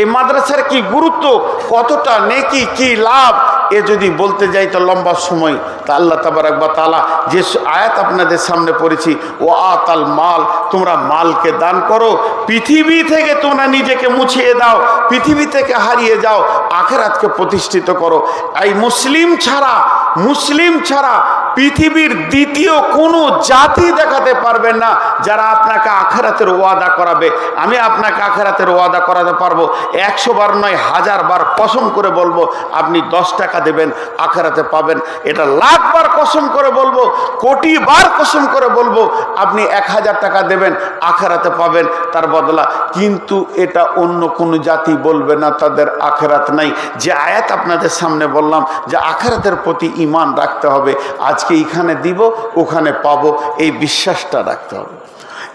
Speaker 1: এই মাদ্রাসার কি গুরুত্ব, কতটা নেকি, কি লাভ, এ যদি বলতে যাই তো লম্বা সময়। তা আল্লাহ তাবারাক ওয়া তাআলা যে আয়াত আপনাদের সামনে পড়েছি, ও আতাল মাল, তোমরা মালকে দান করো, পৃথিবী থেকে তোমরা নিজেকে মুছিয়ে দাও, পৃথিবী থেকে হারিয়ে যাও, আখিরাতকে প্রতিষ্ঠিত করো। এই মুসলিম ছাড়া পৃথিবীর দ্বিতীয় কোনো জাতি দেখাতে পারবেন না যারা আপনাকে আখিরাতের ওয়াদা করাবে। আমি আপনাকে আখিরাতের ওয়াদা করাতে পারবো, 100 বার নয় 1000 বার কসম করে বলবো, আপনি 10 টাকা দেবেন আখিরাতে পাবেন। এটা লাখ বার কসম করে বলবো, কোটি বার কসম করে বলবো, আপনি 1000 টাকা দেবেন আখিরাতে পাবেন তার বদলা। কিন্তু এটা অন্য কোনো জাতি বলবে না তাদের আখিরাত নাই। যে আয়াত আপনাদের সামনে বললাম যে আখিরাতের প্রতি ঈমান রাখতে হবে, আজকে এখানে দিব ওখানে পাবো, এই বিশ্বাসটা রাখতে হবে।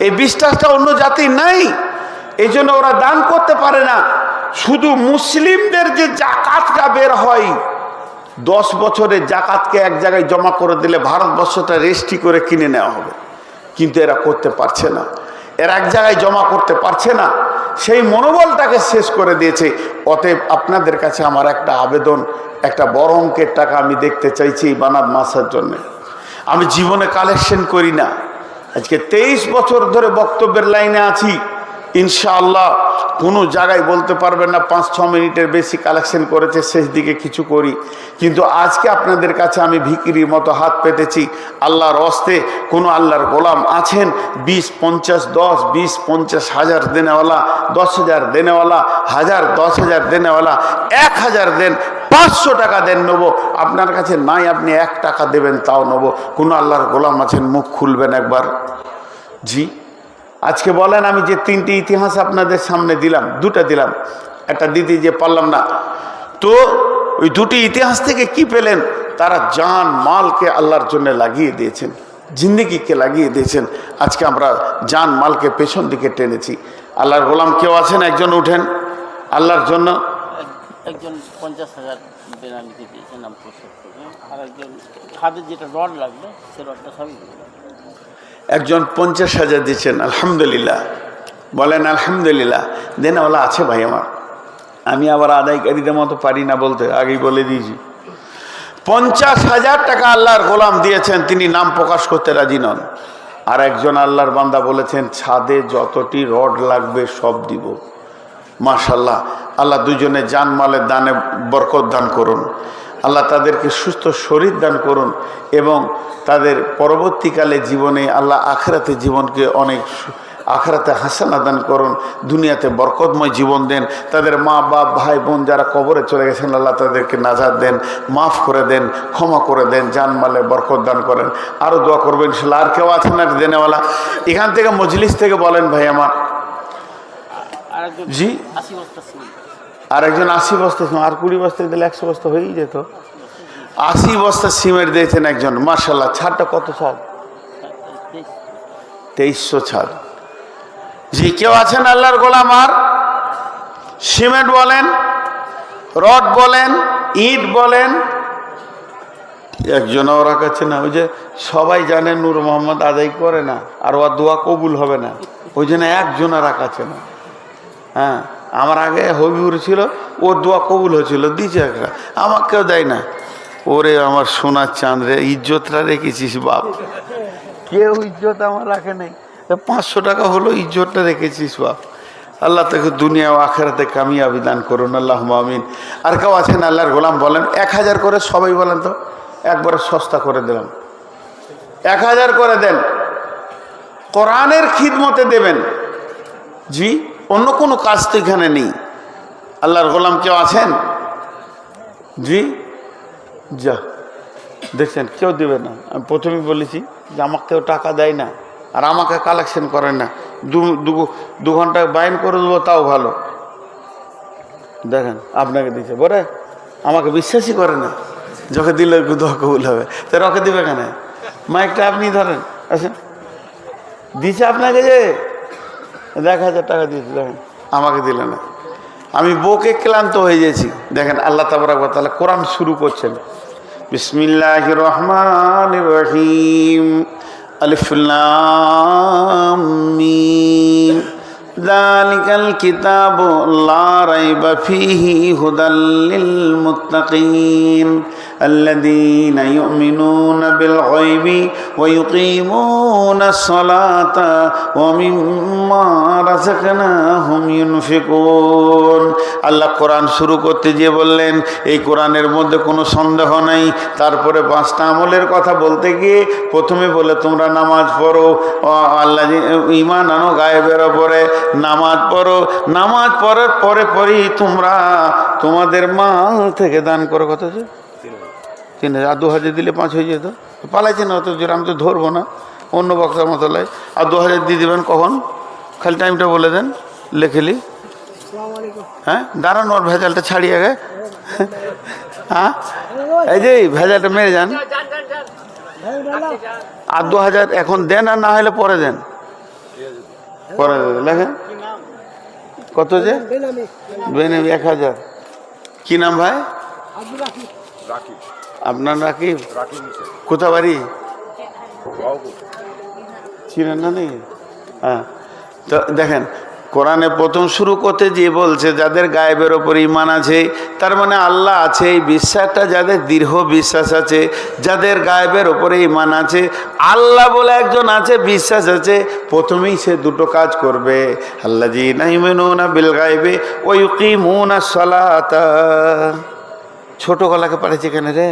Speaker 1: এই বিশ্বাসটা অন্য জাতির নাই, এই জন্য ওরা দান করতে পারে না। শুধু মুসলিমদের যে জাকাতটা বের হয়, 10 বছরের জাকাতকে এক জায়গায় জমা করে দিলে ভারতবর্ষটা রেজিস্ট্রি করে কিনে নেওয়া হবে, কিন্তু এরা করতে পারছে না, এরা এক জায়গায় জমা করতে পারছে না, সেই মনোবলটাকে শেষ করে দিয়েছে। অতএব আপনাদের কাছে আমার একটা আবেদন, একটা বড় অঙ্কের টাকা আমি দেখতে চাইছি এই বানাত মাসার জন্য। আমি জীবনে কালেকশন করি না, আজকে 23 বছর ধরে বক্তব্যের লাইনে আছি, ইনশাআল্লাহ কোনো জায়গায় বলতে পারবেন না 5-6 মিনিটের বেশি কালেকশন করেছে, শেষ দিকে কিছু করি। কিন্তু আজকে আপনাদের কাছে আমি ভিখিরির মতো হাত পেতেছি। আল্লাহর হস্তে কোনো আল্লাহর গোলাম আছেন 20, 50, 10, 20, 50 হাজার দেনেওয়ালা, 10,000 দেনেওয়ালা, 1000, 10,000 দেনেওয়ালা, 1000 দেন, 500 টাকা দেন নেবো। আপনার কাছে নাই, আপনি 1 টাকা দেবেন তাও নেবো। কোনো আল্লাহর গোলাম আছেন, মুখ খুলবেন একবার। জি, আজকে বলেন, আমি যে 3টি ইতিহাস আপনাদের সামনে দিলাম, 2টা দিলাম, একটা দিদি যে পারলাম না, তো ওই 2টি ইতিহাস থেকে কি পেলেন? তারা জান মালকে আল্লাহর জন্য লাগিয়ে দিয়েছেন, জিন্দেগিকে লাগিয়ে দিয়েছেন। আজকে আমরা জান মালকে পেছন দিকে টেনেছি। আল্লাহর গোলাম কেউ আছেন? একজন উঠেন আল্লাহর জন্য।
Speaker 2: একজন 50,000 বেনামিতে দিয়েছেন নাম প্রস্তুত করে, আর একজন হাতে যেটা রড লাগবে সে রডটা সবই
Speaker 1: একজন 50,000 দিচ্ছেন, আলহামদুলিল্লাহ। বলেন আলহামদুলিল্লাহ। দেনাওয়ালা আছে ভাই আমার, আমি আবার আদায়কারীদের মতো পারি না বলতে, আগেই বলে দিয়েছি। 50,000 টাকা আল্লাহর গোলাম দিয়েছেন, তিনি নাম প্রকাশ করতে রাজি নন। আর একজন আল্লাহর বান্দা বলেছেন ছাদে যতটি রড লাগবে সব দিব। মাশাআল্লাহ, আল্লাহ দুজনে জান মালের দানে বরকত দান করুন, আল্লাহ তাদেরকে সুস্থ শরীর দান করুন, এবং তাদের পরবর্তীকালে জীবনে আল্লাহ আখিরাতে জীবনকে অনেক আখিরাতে হাসানা দান করুন, দুনিয়াতে বরকতময় জীবন দেন। তাদের মা বাপ ভাই বোন যারা কবরে চলে গেছেন, আল্লাহ তাদেরকে নাজাত দেন, মাফ করে দেন, ক্ষমা করে দেন, জান মালে বরকত দান করেন। আরও দোয়া করবেন ইনশাআল্লাহ। আর কেউ আছেন না দেনেওয়ালা? এখান থেকে মজলিস থেকে বলেন ভাই আমার। জি, আর একজন 80 বস্তা, আর 20 বস্তা দিলে 100 বস্তা হয়েই যেত। 80 বস্তা সিমেন্ট দিয়েছেন একজন, মাশাআল্লাহ। ছাড়টা কত ছাড়? 2300 ছাড়। জি, কেউ আছেন আল্লাহর গোলাম? আর সিমেন্ট বলেন, রড বলেন, ইট বলেন, একজন ওরা কাছে না। ওই যে সবাই জানে নূর মোহাম্মদ আদায় করে না, আর ওর দোয়া কবুল হবে না, ওই জন্য একজন আর কাছে না। হ্যাঁ, আমার আগে হবিউর ছিল, ওর দোয়া কবুল হয়েছিল, দিয়েছে একটা, আমাকেও দেয় না। ওরে আমার সোনার চাঁদ রে, ইজ্জতটা রেখেছিস বাপ। কেউ ইজ্জত আমার রাখে নাই, 500 টাকা হলো, ইজ্জতটা রেখেছিস বাপ। আল্লাহ তাকে দুনিয়া ও আখিরাতে কামিয়াবি দান করুন, আল্লাহুম্মা আমিন। আর কেউ আছেন আল্লাহর গোলাম? বলেন 1000 করে, সবাই বলেন তো, একবারে সস্তা করে দিলাম, 1000 করে দেন, কোরআনের খিদমতে দেবেন। জি, অন্য কোনো কাজ তো এখানে নেই। আল্লাহর গোলাম কেউ আছেন? জি, যা দেখছেন কেউ দেবে না। আমি প্রথমেই বলেছি যে আমাকে কেউ টাকা দেয় না, আর আমাকে কালেকশন করে না। 2 ঘন্টা বাইন করে দেবো তাও ভালো। দেখেন আপনাকে দিচ্ছে, বলে আমাকে বিশ্বাসই করে না, যখন দিলে দোয়া কবুল হবে, তো রকে দিবে কেন? মাইকটা আপনি ধরেন, আচ্ছা দিচ্ছে আপনাকে, যে 1000 টাকা দিয়েছে, দেখেন আমাকে দিলে না। আমি বউকে ক্লান্ত হয়ে গেছি। দেখেন আল্লাহ তাবারক ওয়া তাআলা কোরআন শুরু করছেন, বিসমিল্লাহির রহমানির রহিম, আলিফ লাম মিম, যালিকাল কিতাবু লা রাইবা ফীহি হুদাল লিল মুত্তাকিন الذين يؤمنون بالغيب ويقيمون الصلاة ومما رزقناهم ينفقون আল্লাহ কোরআন শুরু করতে গিয়ে বললেন এই কোরআনের মধ্যে কোনো সন্দেহ নাই। তারপরে 5টা আমলের কথা বলতে গিয়ে প্রথমে বলে তোমরা নামাজ পড়ো, আল্লাহ ঈমান আনো গায়েবের ওপরে, নামাজ পড়ো, নামাজ পড়ার পরে পরেই তোমরা তোমাদের মাল থেকে দান করো। কত আছে? 3000। আর 2000 দিলে 5 হয়ে যেত। পালাইছে না অত জোর, আমি তো ধরবো না অন্য বক্তার মতো লাই। আর 2000 দিয়ে দেবেন কখন? খালি টাইমটা বলে দেন, লেখেলি। হ্যাঁ দাঁড়ান, ওর ভেজালটা ছাড়িয়ে গে। হ্যাঁ এই যে ভেজালটা মেরে যান। আর 2000 এখন দেন, আর না হলে পরে দেন, পরে লেখেন। কত যে? বেনামি 1000। কি নাম ভাই? আপনার রাকিব? কোথা বাড়ি? ছিলেন না নাকি? হ্যাঁ, তো দেখেন কোরআনে প্রথম শুরু করতে যে বলছে যাদের গায়েবের ওপর ঈমান আছে, তার মানে আল্লাহ আছে এই বিশ্বাসটা, যাদের দৃঢ় বিশ্বাস আছে, যাদের গায়েবের ওপরে ঈমান আছে, আল্লাহ বলে একজন আছে, বিশ্বাস আছে, প্রথমেই সে দুটো কাজ করবে। আল্লাযীনা ইউমিনুনা বিল গায়বি ওয়া ইউকিমুনাস সালাতা। ছোট গলাকে পাঠিয়েছে কেন রে?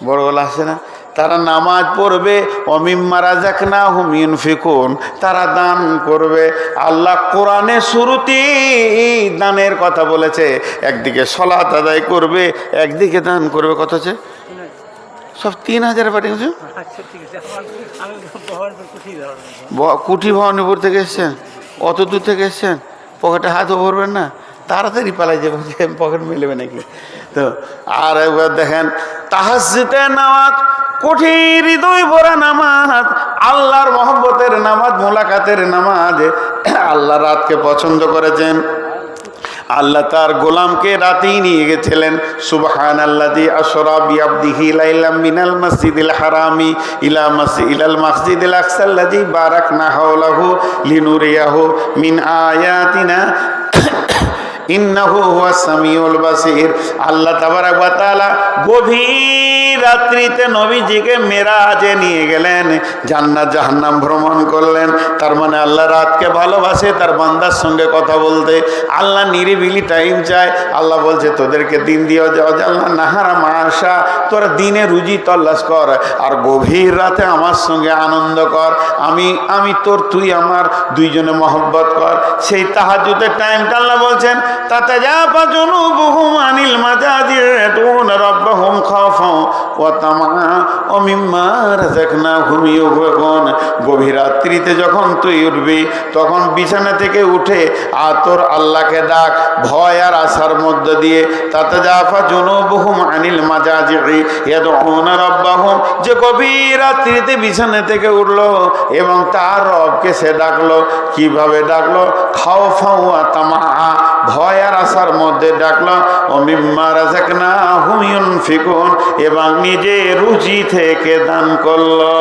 Speaker 1: বড় গলা আসে না? তারা নামাজ পড়বে, ওমিম্মা রাযাকনাহুম ইউনফিকুন, তারা দান করবে। আল্লাহ কোরআনে শুরুতেই দানের কথা বলেছে, একদিকে সালাত আদায় করবে, একদিকে দান করবে। কত আছে? সব 3000 পাঠিয়েছে। কুঠি ভবানীপুর থেকে এসছেন, অত দূর থেকে এসছেন, পকেটে হাতও ভরবেন না, তাড়াতাড়ি পালাই যাবে, পকেট মিলবে নাকি? তো আর একবার দেখেন তাহাজ্জুদের নামাজ, কঠিন হৃদয় ভরা নামাজ, আল্লাহর মহব্বতের নামাজ, মোলাকাতের নামাজ। আল্লাহ রাতকে পছন্দ করেছেন। আল্লাহ তার গোলামকে রাতেই নিয়ে গেছিলেন। সুবহানাল্লাযী আসরা বিআবদিহি লাইলাম মিনাল মাসজিদিল হারামি ইলাল মাসজিদিল আকসাল্লাযী বারাকনা হাওলাহু লিনুরিয়াহু মিন আয়াতিনা ইন্নাহু হুয়াস সামিউল বাসীর। আল্লাহ তাবারাক ওয়া তাআলা গভীর রাত্রিতে নবীজিকে মেরাজে নিয়ে গেলেন, জান্নাত জাহান্নাম ভ্রমণ করলেন। তার মানে আল্লাহ রাতকে ভালোবাসে তার বান্দার সঙ্গে কথা বলতে। আল্লাহ নিরিবিলি টাইম চায়। আল্লাহ বলছে তোদেরকে দিন দিও, আল্লাহ নাহারা মাশা, তোরা দিনে রুজি তল্লাশ কর, আর গভীর রাতে আমার সঙ্গে আনন্দ কর। আমি তোর, তুই আমার, দুইজনে মহব্বত কর। সেই তাহাজ্জুদের টাইমটা আল্লাহ বলছেন তাতাজাফা জুনুবুহুম আনিল মাজাজি ইয়াদউনা রাব্বাহুম খাওফান ওয়া তামাআ ওয়া মিম্মা রাযাকনাহুম ইউনফিকুন। গভীর রাত্রিতে যখন তুই উঠবি, তখন বিছানা থেকে উঠে আর তোর আল্লাহকে ডাক, ভয় আর আশার মধ্য দিয়ে। তাতাজাফা জুনুবুহুম আনিল মাজাজি ইয়াদউনা রাব্বাহুম, যে গভীর রাত্রিতে বিছানা থেকে উঠলো এবং তার রবকে সে ডাকলো। কিভাবে ডাকলো? খাওফান ওয়া তামাআ, ভয় আর আশার মধ্যে ডাকলো। ও মিম্মা রাযাকনাহুম ইউনফিকুন, এবং নিজে রুজি থেকে দান করলো।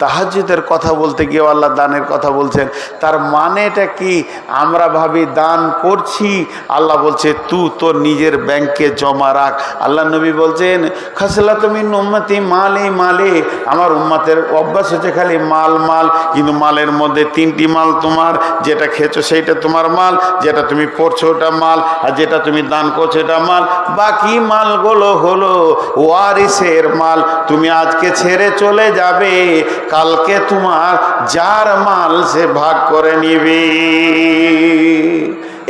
Speaker 1: তাহাজ্জুদের কথা বলতে গিয়ে আল্লাহ দানের কথা বলছেন। তার মানেটা কি? আমরা ভাবি দান করছি, আল্লাহ বলছে তুই তোর নিজের ব্যাংকে জমা রাখ। আল্লাহ নবী বলছেন খাসলাতু মিন উম্মতি মালে মালে, আমার উম্মতের অভ্যাস হচ্ছে খালি মাল মাল, কিন্তু মালের মধ্যে 3টি মাল তোমার, যেটা খেয়েছো সেইটা তোমার মাল, যেটা তুমি পড়ছো ওটা মাল, আর যেটা তুমি দান করছো এটা মাল। বাকি মালগুলো হলো ওয়ারিসের মাল। তুমি আজকে ছেড়ে চলে যাবে, কালকে তোমার যার মাল সে ভাগ করে নিবে।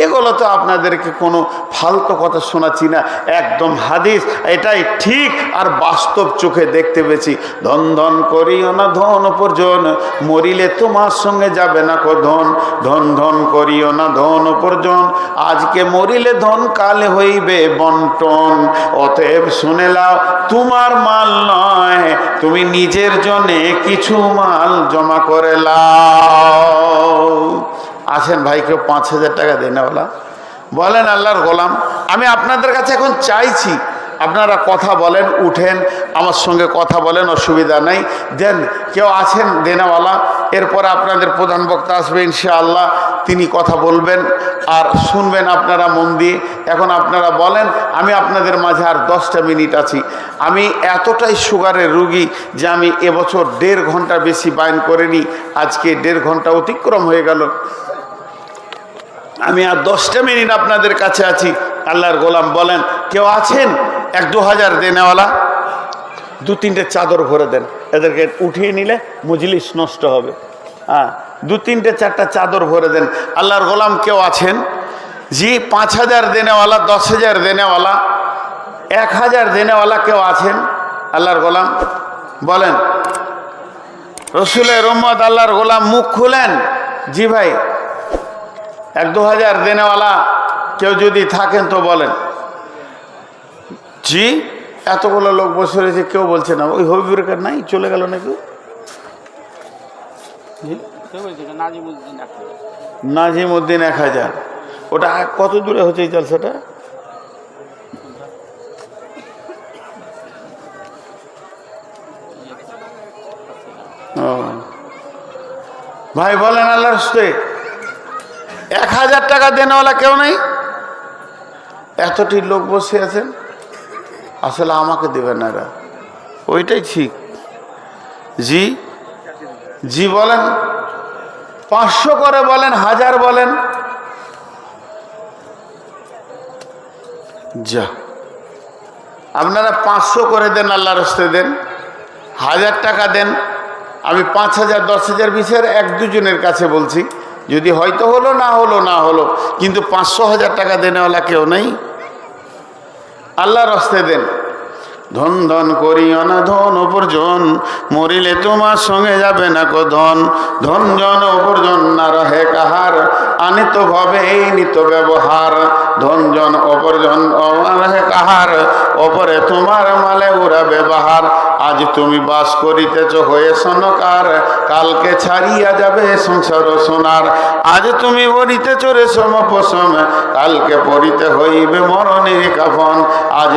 Speaker 1: এগুলো তো আপনাদেরকে কোনো ফালতু কথা শোনাচ্ছি না, একদম হাদিস, এটাই ঠিক আর বাস্তব চোখে দেখতে পেয়েছি। ধন ধন করিও না ধন উপার্জন, মরিলে তোমার সঙ্গে যাবে না কো ধন। ধন ধন করিও না ধন উপার্জন, আজকে মরিলে ধন কালে হইবে বন্টন। অতএব শুনে লাও, তোমার মাল নয়, তুমি নিজের জন্যে কিছু মাল জমা করে লাও। আসেন ভাই, কেউ 5000 টাকা দেন বলা, বলেন আল্লাহর গোলাম আমি আপনাদের কাছে এখন চাইছি, আপনারা কথা বলেন, উঠেন আমার সঙ্গে কথা বলেন, অসুবিধা নাই। দেন কেউ আছেন দেনাওয়ালা, এরপর আপনাদের প্রধান বক্তা আসবে ইনশাআল্লাহ, তিনি কথা বলবেন আর শুনবেন আপনারা মন দিয়ে। এখন আপনারা বলেন, আমি আপনাদের মাঝে আর 10টা মিনিট আছি। আমি এতটাই সুগারের রুগী যে আমি এবছর 1.5 ঘন্টা বেশি বাইন করিনি, আজকে 1.5 ঘন্টা অতিক্রম হয়ে গেল। আমি আর 10টা মিনিট আপনাদের কাছে আছি। আল্লাহর গোলাম বলেন, কেউ আছেন 1-2 হাজার দেনেওয়ালা? 2-3টে চাদর ভরে দেন, এদেরকে উঠিয়ে নিলে মজলিস নষ্ট হবে। হ্যাঁ, 2-3-4টা চাদর ভরে দেন। আল্লাহর গোলাম কেউ আছেন? জি, 5,000 দেনেওয়ালা, 10,000 দেনেওয়ালা, 1,000 দেনেওয়ালা কেউ আছেন? আল্লাহর গোলাম বলেন। রসুলের উম্মত আল্লাহর গোলাম মুখ খুলেন। জি ভাই, 1-2 হাজার দেনেওয়ালা কেউ যদি থাকেন তো বলেন। জি, এতগুলো লোক বসে রয়েছে, কেউ বলছে না। ওই হবিবুর নাই, চলে গেল নাকি? নাজিমউদ্দিন 1,000। ওটা কত দূরে হচ্ছে এই জলসাটা? ভাই বলেন আল্লাহর রাস্তায় 1,000 টাকা দেনেওয়ালা কেউ নেই? এতটি লোক বসে আছেন, আসলে আমাকে দেবেন না এরা, ওইটাই ঠিক। জি জি বলেন, 500 করে বলেন, 1000 বলেন। যা, আপনারা 500 করে দেন, আল্লাহর রাস্তায় দেন, 1000 টাকা দেন। আমি 5,000 10,000 বিষয়ের 1-2 জনের কাছে বলছি, যদি হয়তো হলো না হলো না হলো, কিন্তু 500-1000 টাকা দেনেওয়ালা কেউ নেই। আল্লাহর রাস্তায় দেন। ধন ধন করিও না ধন উপার্জন, মরিলে তোমার সঙ্গে যাবে না কো ধন। ধন জন উপার্জন না রহে কাহার, আনিত ভাবে এই নিত ব্যবহার। ধন জন উপার্জন রহে কাহার, ওপরে তোমার মালে উড়া ব্যবহার। আজ তুমি বাস করিতেছ হয়ে সনকার, কালকে ছাড়িয়া যাবে সংসার সোনার। আজ তুমি বলিতেছ রেশম পশম, কালকে পরিতে হইবে মরণের কাফন। আজ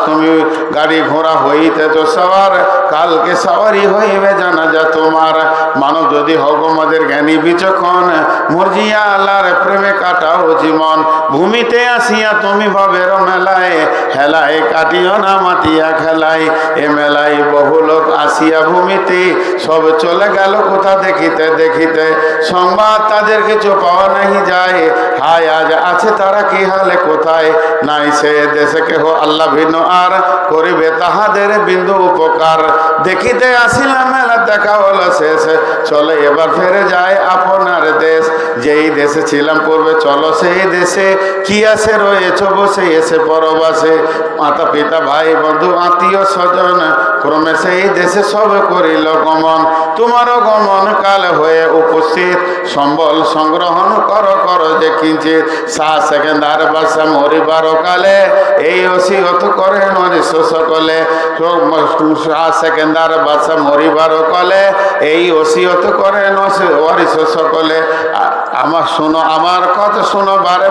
Speaker 1: তুমি গাড়ি ঘোড়া হইতেছ সবার, কালকে সবারই হইবে জানাজা তোমার। মানব যদি হগমাদের জ্ঞানী বিচক্ষণ, মর্জিয়া আল্লাহর প্রেমে কাটাও জীবন। ভূমিতে আসিয়া তুমি ভাবের মেলায়, হেলায় কাটিও না মাটিয়া খেলায়। এ মেলায় বহু লোক আসিয়া ভূমিতে, সব চলে গেল কোথা দেখিতে দেখিতে। সংবাদ তাদের কিছু পাওয়া নাহি যায়, হায় আজ আছে তারা কি হালে কোথায়। নাই সে দেশে কেহ আল্লাহ ভিন্ন আর, করিবে তাহাদের বিন্দু উপকার। দেখিতে আসিলাম মেলা দেখা হলো শেষ, চলে এবার ফিরে যায় আপনার দেশ। যেই দেশে ছিলাম পূর্বে চলো সেই দেশে, কি আসে রয়েছ বসে এসে পরবাসে। মাতা পিতা ভাই বন্ধু আত্মীয় স্বজন, ক্রমে সেই দেশে সব করিল গমন। তোমারও গমন কাল হয়ে উপস্থিত, সম্বল সংগ্রহণ করো যে কিঞ্চিত। শাহ সেকেন্দার বাসা মরিবার কালে, এই ওসিয়ত করে নরিস সকলে। শাহ সেকেন্দার বাসা মরিবার কালে, এই ওসিয়ত করে নরিস সকলে। আমার শুনো, আমার কথা শুনো বার